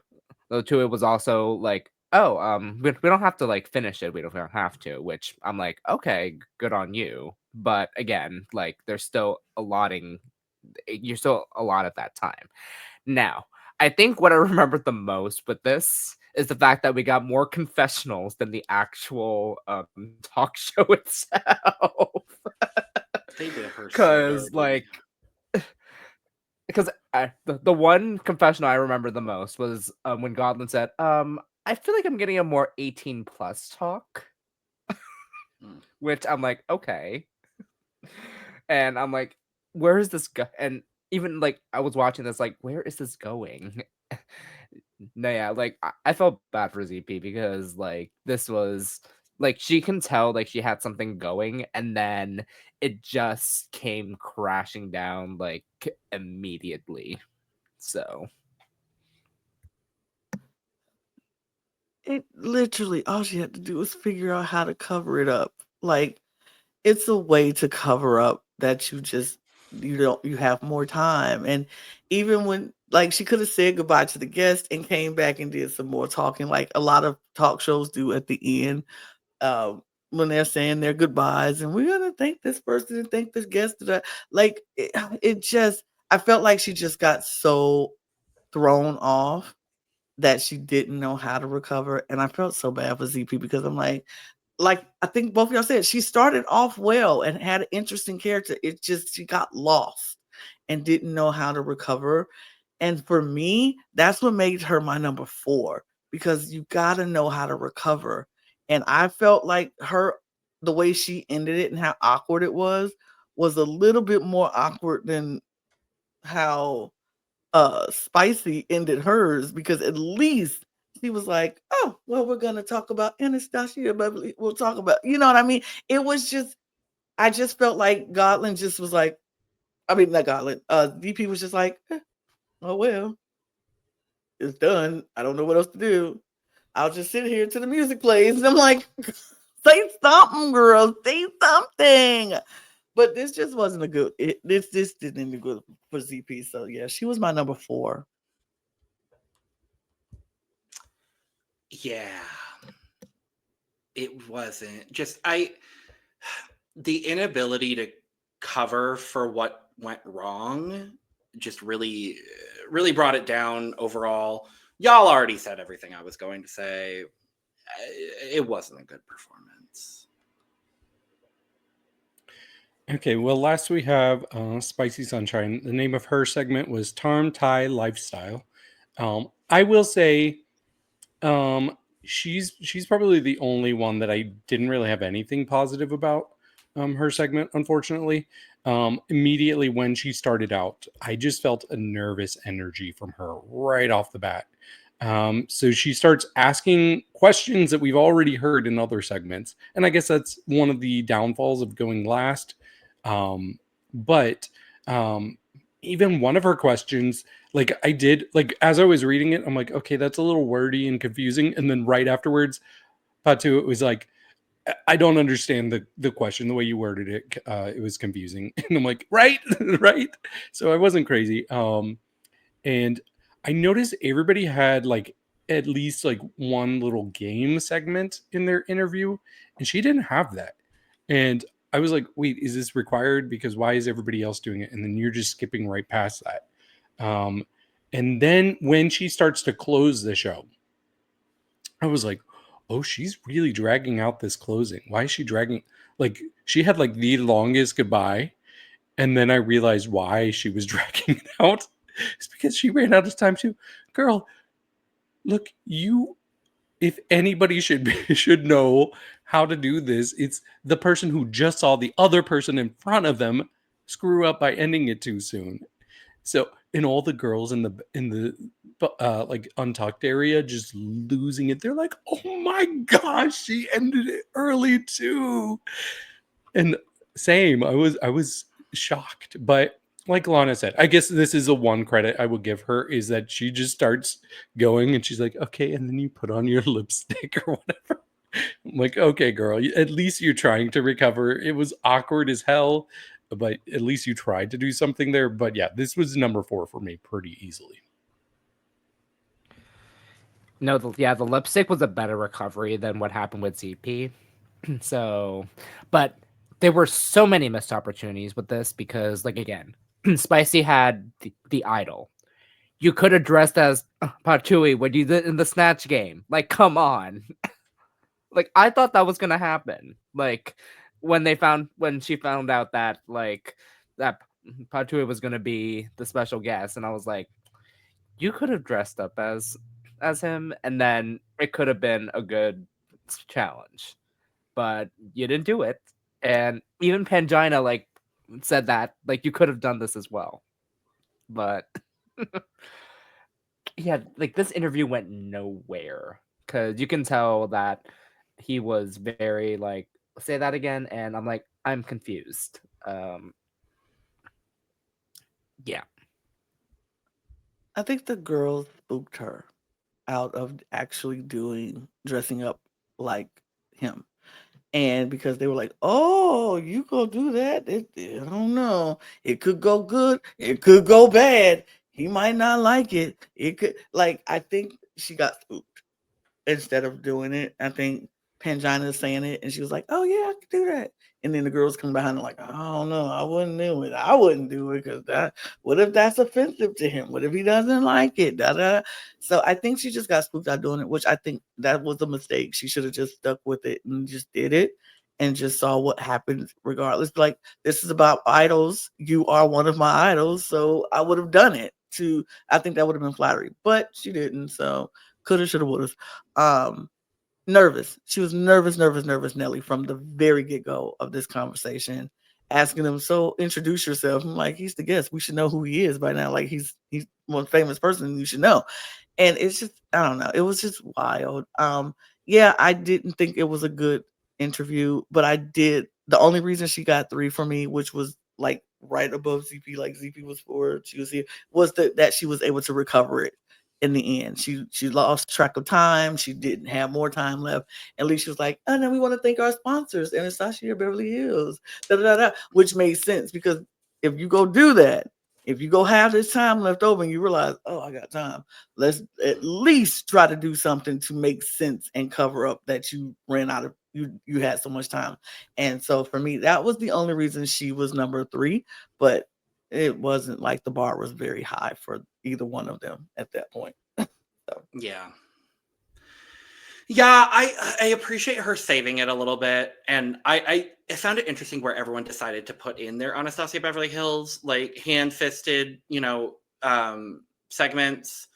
it was also like, oh, we don't have to like finish it. We don't have to, which I'm like, okay, good on you. But again, like you're still allotted that time. Now, I think what I remembered the most with this is the fact that we got more confessionals than the actual talk show itself.
They did her
Because like because the one confessional I remember the most was when Godlin said, I feel like I'm getting a more 18 plus talk. Which I'm like, okay. And I'm like, where is this go? And even like I was watching this, like, where is this going? No, yeah, like I felt bad for ZP because like this was like she can tell like she had something going, and then it just came crashing down like immediately. So
It literally, all she had to do was figure out how to cover it up. Like, it's a way to cover up that you have more time. And even when, like, she could have said goodbye to the guest and came back and did some more talking, like a lot of talk shows do at the end, when they're saying their goodbyes, and we're gonna thank this person and thank this guest. Like, it just, I felt like she just got so thrown off that she didn't know how to recover. And I felt so bad for ZP because I'm like, like I think both of y'all said, she started off well and had an interesting character. It just she got lost and didn't know how to recover. And for me, that's what made her my number 4, because you got to know how to recover. And I felt like the way she ended it and how awkward it was a little bit more awkward than how Spicy ended hers, because at least she was like, oh, well, we're gonna talk about Anastasia Beverly. We'll talk about, you know what I mean? It was just, I just felt like Godlin just was like, I mean, not Godlin, DP was just like, oh well, it's done. I don't know what else to do. I'll just sit here till the music plays. And I'm like, say something, girl, say something. But this just wasn't a good. This didn't end good for ZP. So yeah, she was my number 4.
Yeah, it wasn't just the inability to cover for what went wrong just really brought it down overall. Y'all already said everything I was going to say. It wasn't a good performance.
Okay, well, last we have Spicy Sunshine. The name of her segment was Tarm Thai Lifestyle. I will say she's probably the only one that I didn't really have anything positive about her segment, unfortunately. Immediately when she started out, I just felt a nervous energy from her right off the bat. So she starts asking questions that we've already heard in other segments. And I guess that's one of the downfalls of going last. But even one of her questions, like as I was reading it, I'm like, okay, that's a little wordy and confusing. And then right afterwards, Patu, it was like, I don't understand the question, the way you worded it. It was confusing. And I'm like, right. So I wasn't crazy. And I noticed everybody had like at least like one little game segment in their interview, and she didn't have that. And I was like, wait, is this required? Because why is everybody else doing it? And then you're just skipping right past that. And then when she starts to close the show, I was like, oh, she's really dragging out this closing. Why is she dragging? Like, she had like the longest goodbye. And then I realized why she was dragging it out. It's because she ran out of time too. Girl, look, if anybody should know how to do this, it's the person who just saw the other person in front of them screw up by ending it too soon. So, and all the girls in the like untucked area just losing it. They're like, oh my gosh, she ended it early too. And same, I was shocked. But like Lana said, I guess this is the one credit I will give her, is that she just starts going and she's like, okay, and then you put on your lipstick or whatever. I'm like, okay, girl, at least you're trying to recover. It was awkward as hell, but at least you tried to do something there. But yeah, this was number 4 for me pretty easily.
No, the lipstick was a better recovery than what happened with ZP. So, but there were so many missed opportunities with this because, like, again, Spicy had the idol. You could have dressed as Patui when you did in the snatch game. Like, come on. Like, I thought that was gonna happen. Like, when she found out that that Patui was gonna be the special guest, and I was like, you could have dressed up as him, and then it could have been a good challenge. But you didn't do it. And even Pangina said that you could have done this as well. But yeah, this interview went nowhere, because you can tell that he was very say that again, and I'm like, I'm confused. Yeah.
I think the girls spooked her out of actually dressing up like him. And because they were like, oh, you gonna do that? I don't know. It could go good. It could go bad. He might not like it. It could, I think she got spooked instead of doing it. I think Pangina saying it, and she was like, "Oh yeah, I can do that." And then the girls come behind her like, "I don't know, I wouldn't do it. I wouldn't do it because that. What if that's offensive to him? What if he doesn't like it?" Da, da. So I think she just got spooked out doing it, which I think that was a mistake. She should have just stuck with it and just did it, and just saw what happened regardless. Like, this is about idols. You are one of my idols, so I would have done it. I think that would have been flattery, but she didn't. So coulda, shoulda, woulda. Nervous. She was nervous, Nelly, from the very get-go of this conversation, asking him, "So introduce yourself." I'm like, he's the guest. We should know who he is by now. Like, he's one famous person you should know. And it's just, I don't know. It was just wild. Yeah, I didn't think it was a good interview, but I did. The only reason she got 3 for me, which was like right above ZP, like ZP was 4, she was here, was that she was able to recover it in the end. She lost track of time. She didn't have more time left. At least she was like, "Oh, no, we want to thank our sponsors, Anastasia Beverly Hills," which made sense, because if you go do that, if you go have this time left over and you realize, "Oh, I got time," let's at least try to do something to make sense and cover up that you ran out of, you had so much time. And so for me, that was the only reason she was number 3, but it wasn't like the bar was very high for either one of them at that point. So.
Yeah. Yeah, I appreciate her saving it a little bit. And I found it interesting where everyone decided to put in their Anastasia Beverly Hills, like, hand-fisted, segments.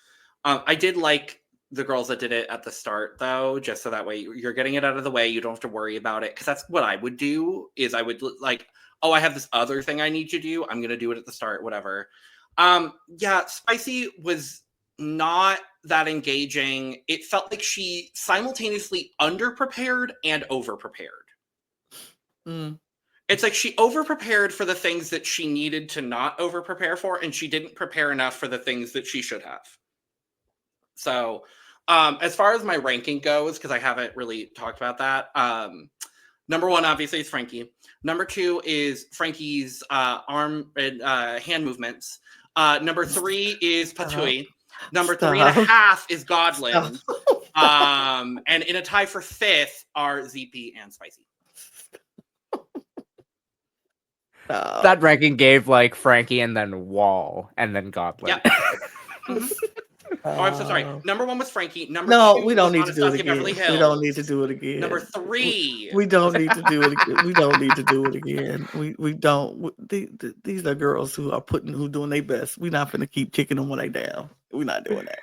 I did like the girls that did it at the start, though, just so that way you're getting it out of the way. You don't have to worry about it. Because that's what I would do, is I would, like, oh, I have this other thing I need to do. I'm going to do it at the start, whatever. Yeah, Spicy was not that engaging. It felt like she simultaneously underprepared and overprepared. It's like she overprepared for the things that she needed to not overprepare for, and she didn't prepare enough for the things that she should have. So, as far as my ranking goes, because I haven't really talked about that, number 1, obviously, is Frankie. Number 2 is Frankie's arm and hand movements. Number 3 is Patui. Number 3.5 is Godland. And in a tie for 5th are ZP and Spicy.
That ranking gave like Frankie and then Wall and then Godland.
Yep. Oh, I'm so sorry. Number 1 was Frankie. Number 2
we don't
was
need to do it
Anastasia
again.
Beverly Hills.
We don't need to do it again.
Number 3.
We don't need to do it again. We don't need to do it again. We don't. These are girls who are doing their best. We're not going to keep kicking them when they down. We're not doing that.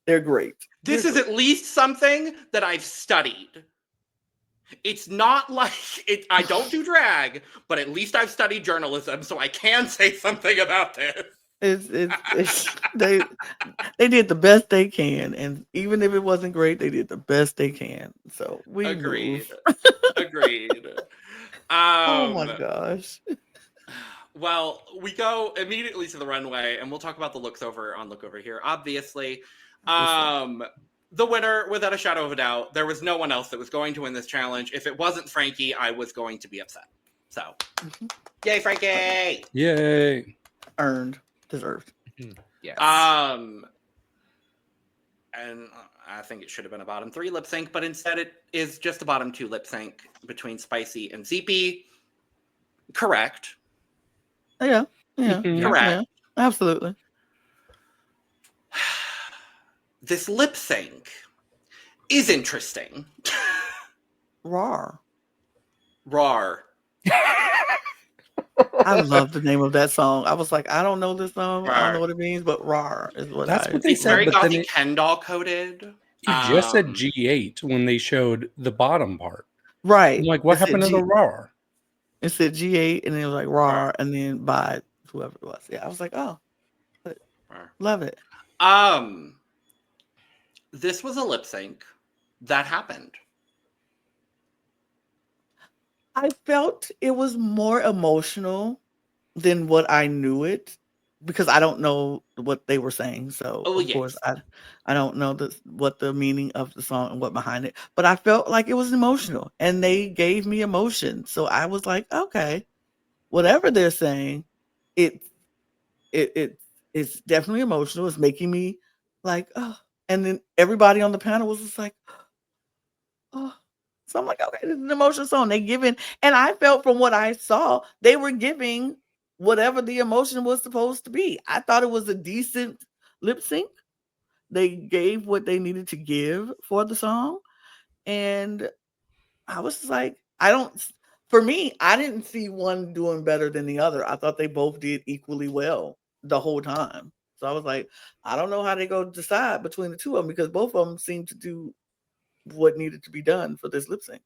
They're great.
This is at least something that I've studied. It's not like I don't do drag, but at least I've studied journalism, so I can say something about this.
They did the best they can, and even if it wasn't great, they did the best they can. So we
agreed. Agreed.
Oh my gosh.
Well, we go immediately to the runway, and we'll talk about the looks on Look Over Here. Obviously, the winner, without a shadow of a doubt, there was no one else that was going to win this challenge. If it wasn't Frankie, I was going to be upset. So, yay, Frankie!
Yay!
Earned. Deserved.
Yes.
And I think it should have been a bottom 3 lip sync, but instead it is just a bottom 2 lip sync between Spicy and ZP. Correct.
Yeah.
Correct.
Yeah, absolutely.
This lip sync is interesting.
Rawr.
I
love the name of that song. I was like, I don't know this song. I don't know what it means, but rawr is what
That's what they
It's
said.
very
But then
gothy Ken doll coded.
You just said G8 when they showed the bottom part.
Right.
I'm like, what happened to the rawr?
It said G8 and it was like rawr and then by whoever it was. Yeah, I was like, oh, love it.
This was a lip sync that happened.
I felt it was more emotional than what I knew it, because I don't know what they were saying. So of course I don't know what the meaning of the song and what behind it, but I felt like it was emotional and they gave me emotion. So I was like, okay, whatever they're saying, it's definitely emotional. It's making me like, oh, and then everybody on the panel was just like, oh, So I'm like, okay, this is an emotional song. They giving, and I felt from what I saw, they were giving whatever the emotion was supposed to be. I thought it was a decent lip sync. They gave what they needed to give for the song. And I was just like, for me, I didn't see one doing better than the other. I thought they both did equally well the whole time. So I was like, I don't know how they go decide between the two of them because both of them seem to do what needed to be done for this lip sync.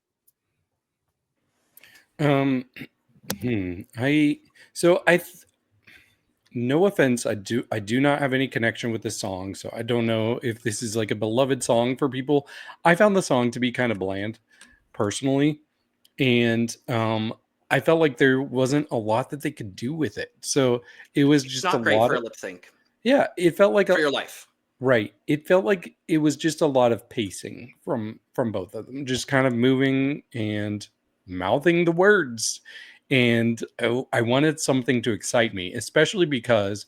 No offense, I do not have any connection with this song, so I don't know if this is like a beloved song for people. I found the song to be kind of bland, personally, and I felt like there wasn't a lot that they could do with it. So it was
It's
just
not
a
great
lot
for a
of,
lip sync
yeah. It felt like
for your life.
right. It felt like it was just a lot of pacing from both of them, just kind of moving and mouthing the words. And I wanted something to excite me, especially because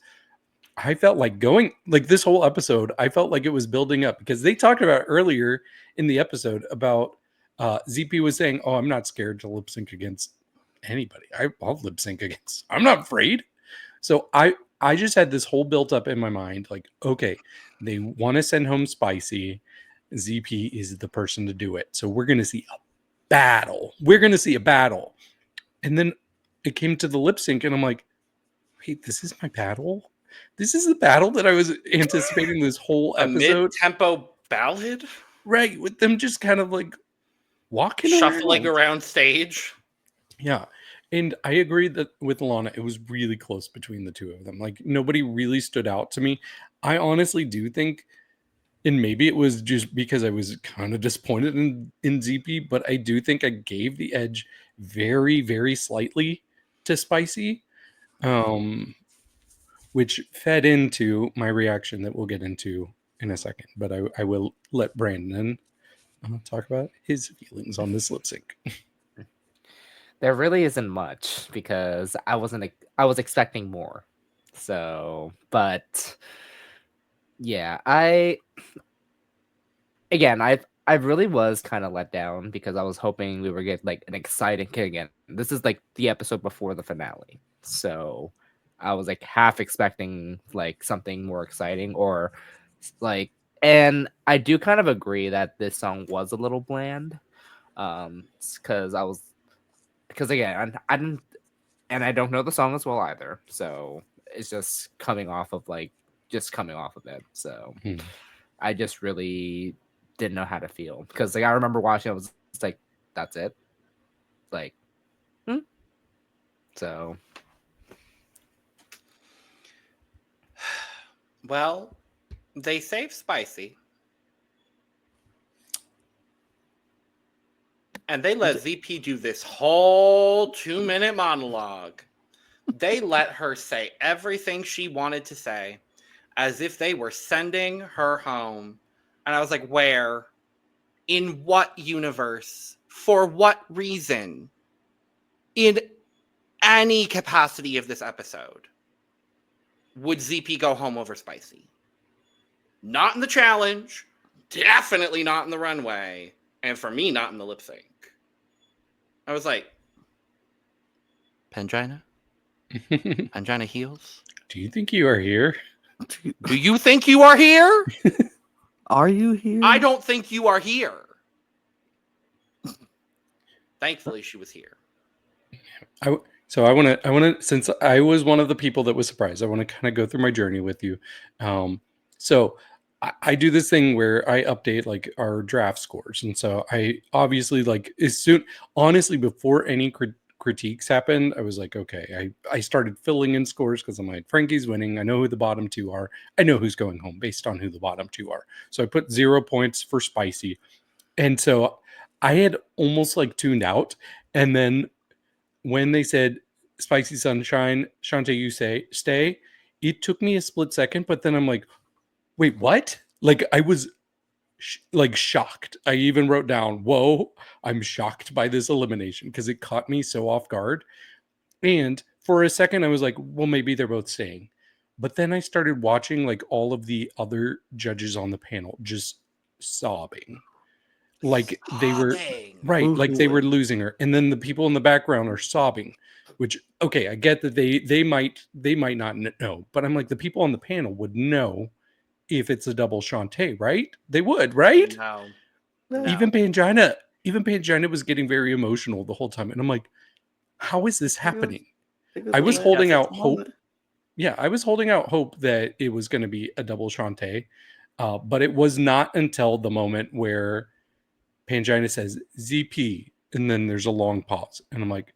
I felt like going like this whole episode, I felt like it was building up because they talked about earlier in the episode about ZP was saying, "Oh, I'm not scared to lip sync against anybody. I'll lip sync against. I'm not afraid." So I just had this whole built up in my mind, like, okay, they want to send home Spicy. ZP is the person to do it. So we're gonna see a battle. We're gonna see a battle. And then it came to the lip sync, and I'm like, wait, this is my battle? This is the battle that I was anticipating this whole
A
episode.
mid-tempo ballad?
Right, with them just kind of like walking
Shuffling
around.
around stage.
Yeah. And I agree that with Lana, it was really close between the two of them. Like nobody really stood out to me. I honestly do think, and maybe it was just because I was kind of disappointed in ZP, but I do think I gave the edge very, very slightly to Spicy, which fed into my reaction that we'll get into in a second. But I will let Brandon talk about his feelings on this lip sync.
There really isn't much because I was expecting more. So, but yeah, I really was kind of let down because I was hoping we would get like an exciting kick again. This is like the episode before the finale. So, I was like half expecting like something more exciting or like, and I do kind of agree that this song was a little bland. Because again, I didn't, and I don't know the song as well either. So it's just coming off of it. So I just really didn't know how to feel because like I remember watching, I was just like, that's it. Like, so.
Well, they saved Spicy. And they let ZP do this whole 2-minute monologue. They let her say everything she wanted to say as if they were sending her home. And I was like, where? In what universe? For what reason? In any capacity of this episode would ZP go home over Spicy? Not in the challenge. Definitely not in the runway. And for me, not in the lip sync. I was like, Pangina? Pangina heels?
Do you think you are here?
Do you think you are here?
Are you here?
I don't think you are here. Thankfully, she was here.
So I want to, since I was one of the people that was surprised, I want to kind of go through my journey with you. So I do this thing where I update like our draft scores. And so I obviously like honestly, before any critiques happened, I was like, okay, I started filling in scores because I'm like, Frankie's winning. I know who the bottom two are. I know who's going home based on who the bottom two are. So I put 0 points for Spicy. And so I had almost like tuned out. And then when they said Spicy Sunshine, Shantae, you stay, it took me a split second, but then I'm like, wait, what? Like I was shocked. I even wrote down, whoa, I'm shocked by this elimination because it caught me so off guard. And for a second I was like, well, maybe they're both staying. But then I started watching like all of the other judges on the panel just sobbing. like they were
Sobbing.
right, like they were
Boo-hooing.
losing her, and then the people in the background are sobbing. Which, okay, I get that they might not know, but I'm like, the people on the panel would know if it's a double Shantae, right? They would, right?
No.
No.
Even Pangina was getting very emotional the whole time, and I'm like, how is this happening? I was holding out hope. Yeah, I was holding out hope that it was going to be a double Shantae, but it was not until the moment where Pangina says ZP, and then there's a long pause, and I'm like,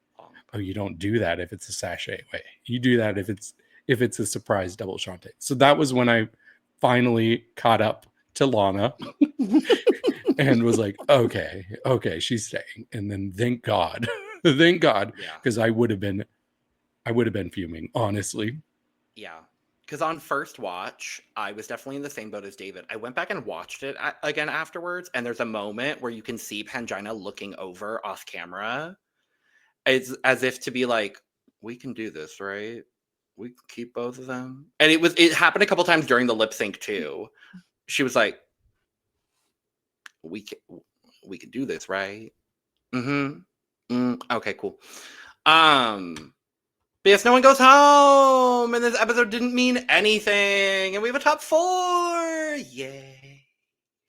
oh, you don't do that if it's a sachet way. You do that if it's a surprise double Shantae. So that was when I finally caught up to Lana and was like, okay, she's staying. And then thank God, because I would have been fuming, honestly.
Yeah. Because on first watch, I was definitely in the same boat as David. I went back and watched it again afterwards, and there's a moment where you can see Pangina looking over off camera. It's as if to be like, we can do this, right? We can keep both of them. And it happened a couple times during the lip sync too. She was like, we can do this, right? Okay, cool. But yes, no one goes home, and this episode didn't mean anything, and we have a top 4. Yay.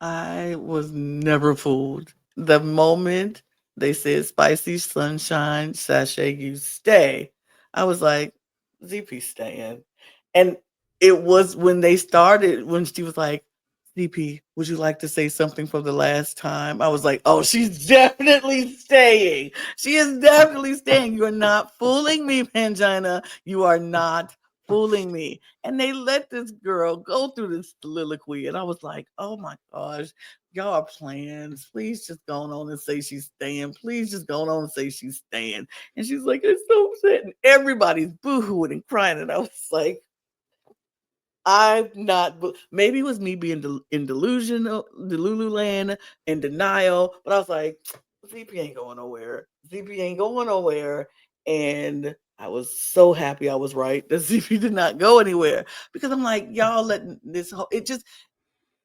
I was never fooled. The moment they said spicy sunshine sachet, you stay, I was like, ZP staying. And it was when they started, when she was like, ZP, would you like to say something for the last time? I was like, oh, she's definitely staying. She is definitely staying. You are not fooling me, Pangina. You are not fooling me. And they let this girl go through this soliloquy. And I was like, oh my gosh, y'all are playing. Please just go on and say she's staying. Please just go on and say she's staying. And she's like, it's so upset. And everybody's boohooing and crying. And I was like, I'm not, maybe it was me being in delusional, Delululand, in denial, but I was like, ZP ain't going nowhere. ZP ain't going nowhere. And I was so happy I was right that ZP did not go anywhere, because I'm like, y'all letting this whole, it just,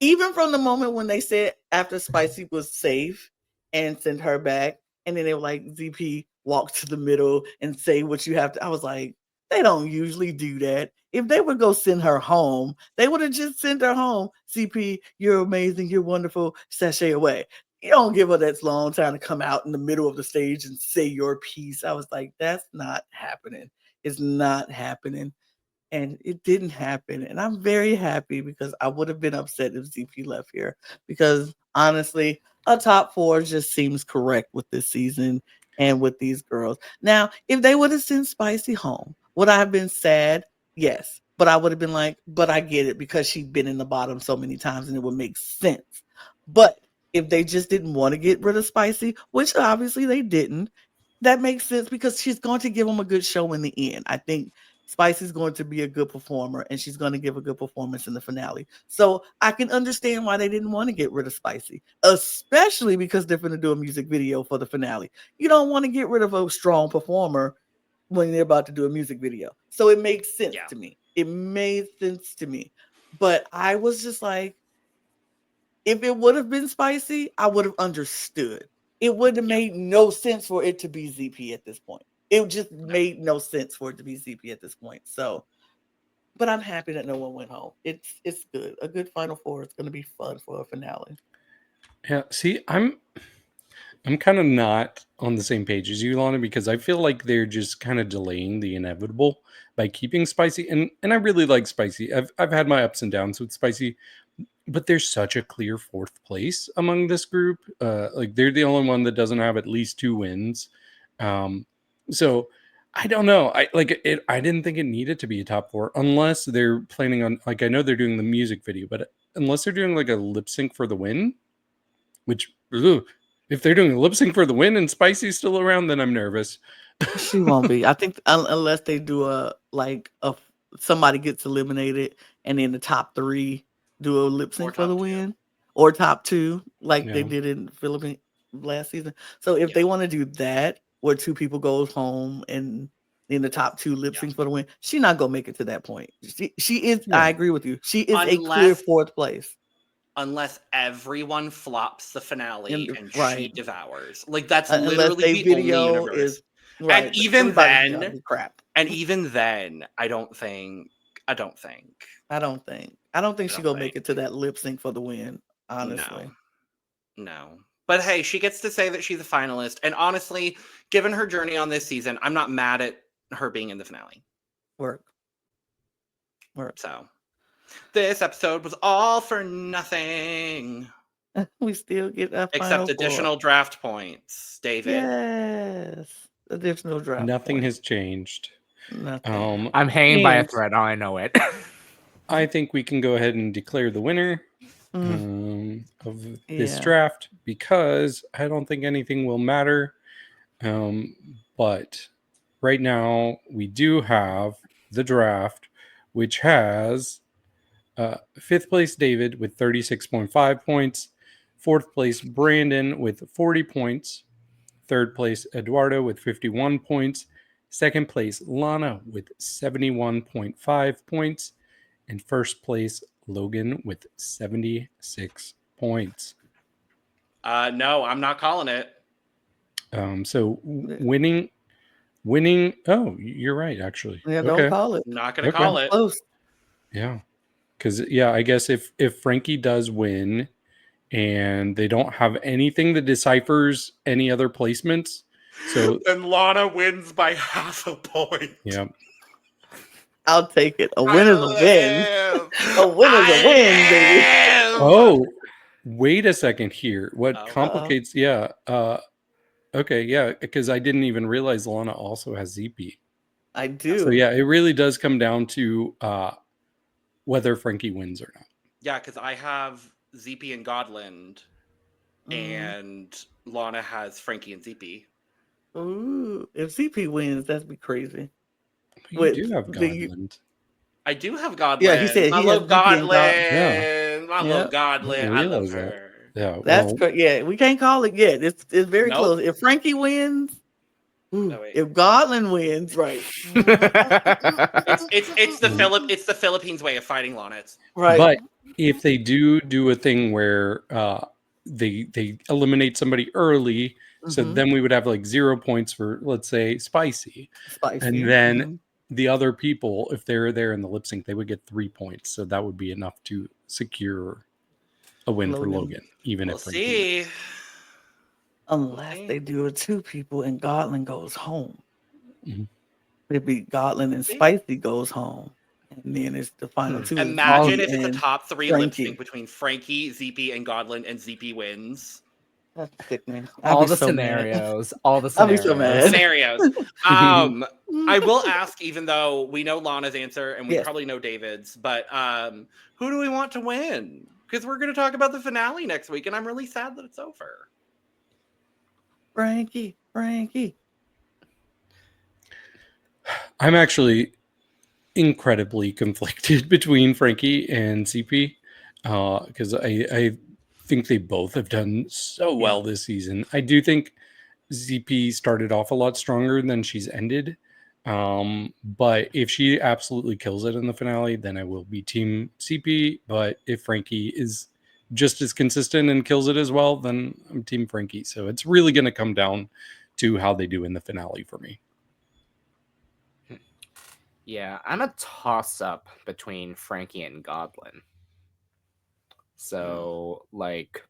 even from the moment when they said after Spicy was safe and sent her back, and then they were like, ZP walk to the middle and say what you have to, I was like, they don't usually do that. If they would go send her home, they would have just sent her home. CP, you're amazing. You're wonderful. Sashay away. You don't give her that long time to come out in the middle of the stage and say your piece. I was like, that's not happening. It's not happening. And it didn't happen. And I'm very happy, because I would have been upset if ZP left here, because honestly, a top 4 just seems correct with this season and with these girls. Now, if they would have sent Spicy home, would I have been sad? Yes. But I would have been like, but I get it, because she'd been in the bottom so many times and it would make sense. But if they just didn't want to get rid of Spicy, which obviously they didn't, that makes sense, because she's going to give them a good show in the end. I think Spicy's going to be a good performer, and she's going to give a good performance in the finale. So I can understand why they didn't want to get rid of Spicy, especially because they're going to do a music video for the finale. You don't want to get rid of a strong performer when they're about to do a music video. So it makes sense to me. It made sense to me. But I was just like, if it would have been Spicy, I would have understood. It would have made no sense for it to be ZP at this point. It just made no sense for it to be ZP at this point. So, but I'm happy that no one went home. It's good. A good Final 4 is going to be fun for a finale.
Yeah, see, I'm kind of not on the same page as you, Lana, because I feel like they're just kind of delaying the inevitable by keeping Spicy. And I really like Spicy. I've had my ups and downs with Spicy, but there's such a clear 4th place among this group. Like, they're the only one that doesn't have at least 2 wins. So I don't know. I didn't think it needed to be a top 4 unless they're planning on, like, I know they're doing the music video, but unless they're doing like a lip sync for the win, which, if they're doing a lip sync for the win and Spicy's still around, then I'm nervous.
She won't be. I think unless they do somebody gets eliminated and then the top 3 do a lip sync for the win, or top 2 like they did in Philippines last season. So if they want to do that, where 2 people goes home and in the top 2 lip syncs for the win, she's not gonna make it to that point. She is. I agree with you. She is a clear 4th place.
unless everyone flops the finale and she
right.
devours. Like that's
Unless
literally
they
the only
video
universe.
is right.
And even
everybody's
then,
gonna be crap.
and even then, I don't think.
I don't think she's gonna make it to that lip sync for the win. Honestly,
No. But hey, she gets to say that she's a finalist. And honestly, given her journey on this season, I'm not mad at her being in the finale.
work.
So this episode was all for nothing.
We still get a
Except additional draft points, David.
Yes, additional draft.
Nothing
points.
has changed.
Nothing.
I'm hanging by a
And-
thread. I know it.
I think we can go ahead and declare the winner of this draft because I don't think anything will matter. But right now we do have the draft, which has 5th place David with 36.5 points, 4th place Brandon with 40 points, 3rd place Eduardo with 51 points, 2nd place Lana with 71.5 points, and 1st place Logan with 76 points.
No, I'm not calling it.
So winning. Oh, you're right. Actually,
Yeah, don't call it.
Not gonna call it.
Close.
Yeah, because I guess if Frankie does win, and they don't have anything that deciphers any other placements, so
then Lana wins by half a point.
yeah.
I'll take it. A win is a win. A win is a win, baby.
Oh, wait a second here. What complicates? Yeah. Okay. Yeah. Because I didn't even realize Lana also has ZP.
I do.
So yeah, it really does come down to whether Frankie wins or not.
Yeah, because I have ZP and Godland, and Lana has Frankie and ZP.
Ooh, if ZP wins, that'd be crazy.
You do have Godland.
I do have Godland.
Yeah, he said
I
he
love
has ZP and
Godland. I love Godland. I love
that.
her.
Yeah,
that's yeah. We can't call it yet. It's very close. If Frankie wins, if Godland wins, right?
it's the Philippines way of fighting Lana.
Right.
But if they do a thing where they eliminate somebody early, so then we would have like 0 points for, let's say, Spicy. And then the other people, if they're there in the lip sync, they would get 3 points. So that would be enough to secure a win for Logan, even
we'll
if
see.
Unless they do it 2 people and Godland goes home. It'd be Godland and Spicy goes home. And then it's the final 2.
Imagine if it's a top 3 lip sync between Frankie, ZP, and Godland, and ZP wins.
That's sickening.
All the shenanigans. I'll be so mad.
Scenarios. I will ask, even though we know Lana's answer and we probably know David's, but who do we want to win? Because we're going to talk about the finale next week, and I'm really sad that it's over.
Frankie.
I'm actually incredibly conflicted between Frankie and CP because I think they both have done so well this season. I do think ZP started off a lot stronger than she's ended. But if she absolutely kills it in the finale, then I will be team CP. But if Frankie is just as consistent and kills it as well, then I'm team Frankie. So it's really going to come down to how they do in the finale for me.
Yeah, I'm a toss-up between Frankie and Godland. So, like,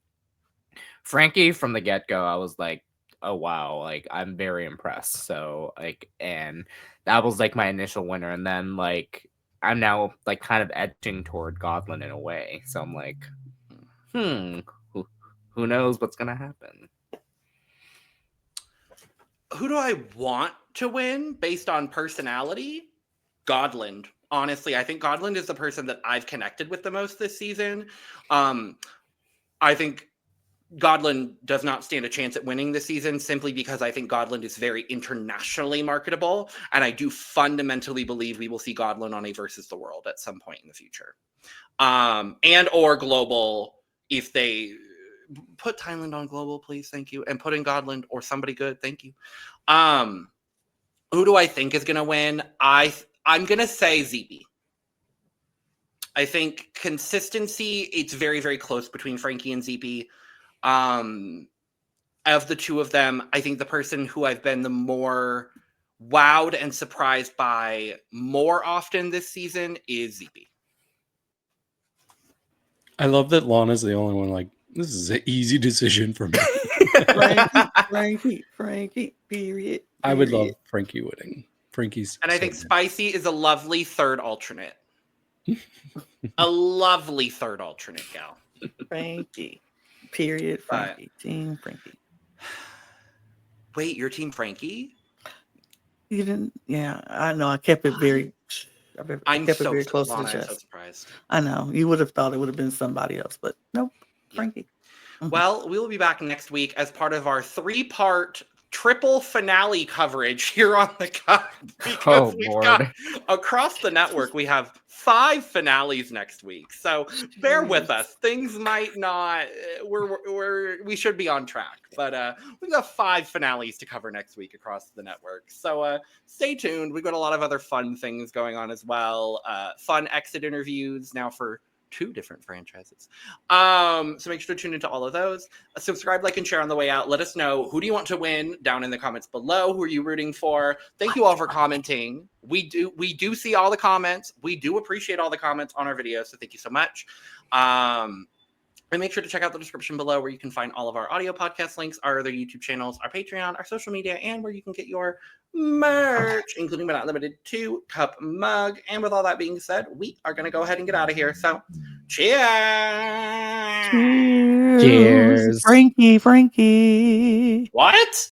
Frankie from the get-go, I was like, oh, wow, like, I'm very impressed. So, like, and that was, like, my initial winner. And then, like, I'm now, like, kind of edging toward Godland in a way. So I'm like, who knows what's going to happen?
Who do I want to win based on personality? Godland. Honestly, I think Godland is the person that I've connected with the most this season. I think Godland does not stand a chance at winning this season simply because I think Godland is very internationally marketable. And I do fundamentally believe we will see Godland on a Versus the World at some point in the future. And or global, if they put Thailand on global, please, thank you. And put in Godland or somebody good, thank you. Who do I think is going to win? I'm going to say ZP. I think consistency, it's very, very close between Frankie and ZP. Of the two of them, I think the person who I've been the more wowed and surprised by more often this season is ZP.
I love that Lana's the only one like, this is an easy decision for me.
Frankie, period.
I would love Frankie winning. Frankie's.
And I think Spicy is a lovely third alternate. A lovely third alternate gal.
Frankie, period. Frankie, team Frankie.
Wait, your team Frankie?
You didn't? Yeah, I know. I kept it very. I kept it very close to the
Lana, I'm
chest.
so surprised.
I know. You would have thought it would have been somebody else, but nope. Frankie.
Well, we will be back next week as part of our 3-part triple finale coverage here on the Cut. Because we've got, across the network, we have 5 finales next week. So bear with us. Things might not. We should be on track, but we've got 5 finales to cover next week across the network. So stay tuned. We've got a lot of other fun things going on as well. Fun exit interviews now for 2 different franchises. So make sure to tune into all of those. Subscribe, like, and share on the way out. Let us know, who do you want to win down in the comments below. Who are you rooting for? Thank you all for commenting. We do see all the comments. We do appreciate all the comments on our videos. So thank you so much. And make sure to check out the description below where you can find all of our audio podcast links, our other YouTube channels, our Patreon, our social media, and where you can get your merch, including but not limited to cup mug. And with all that being said, we are going to go ahead and get out of here. So cheers.
Cheers.
Frankie.
What?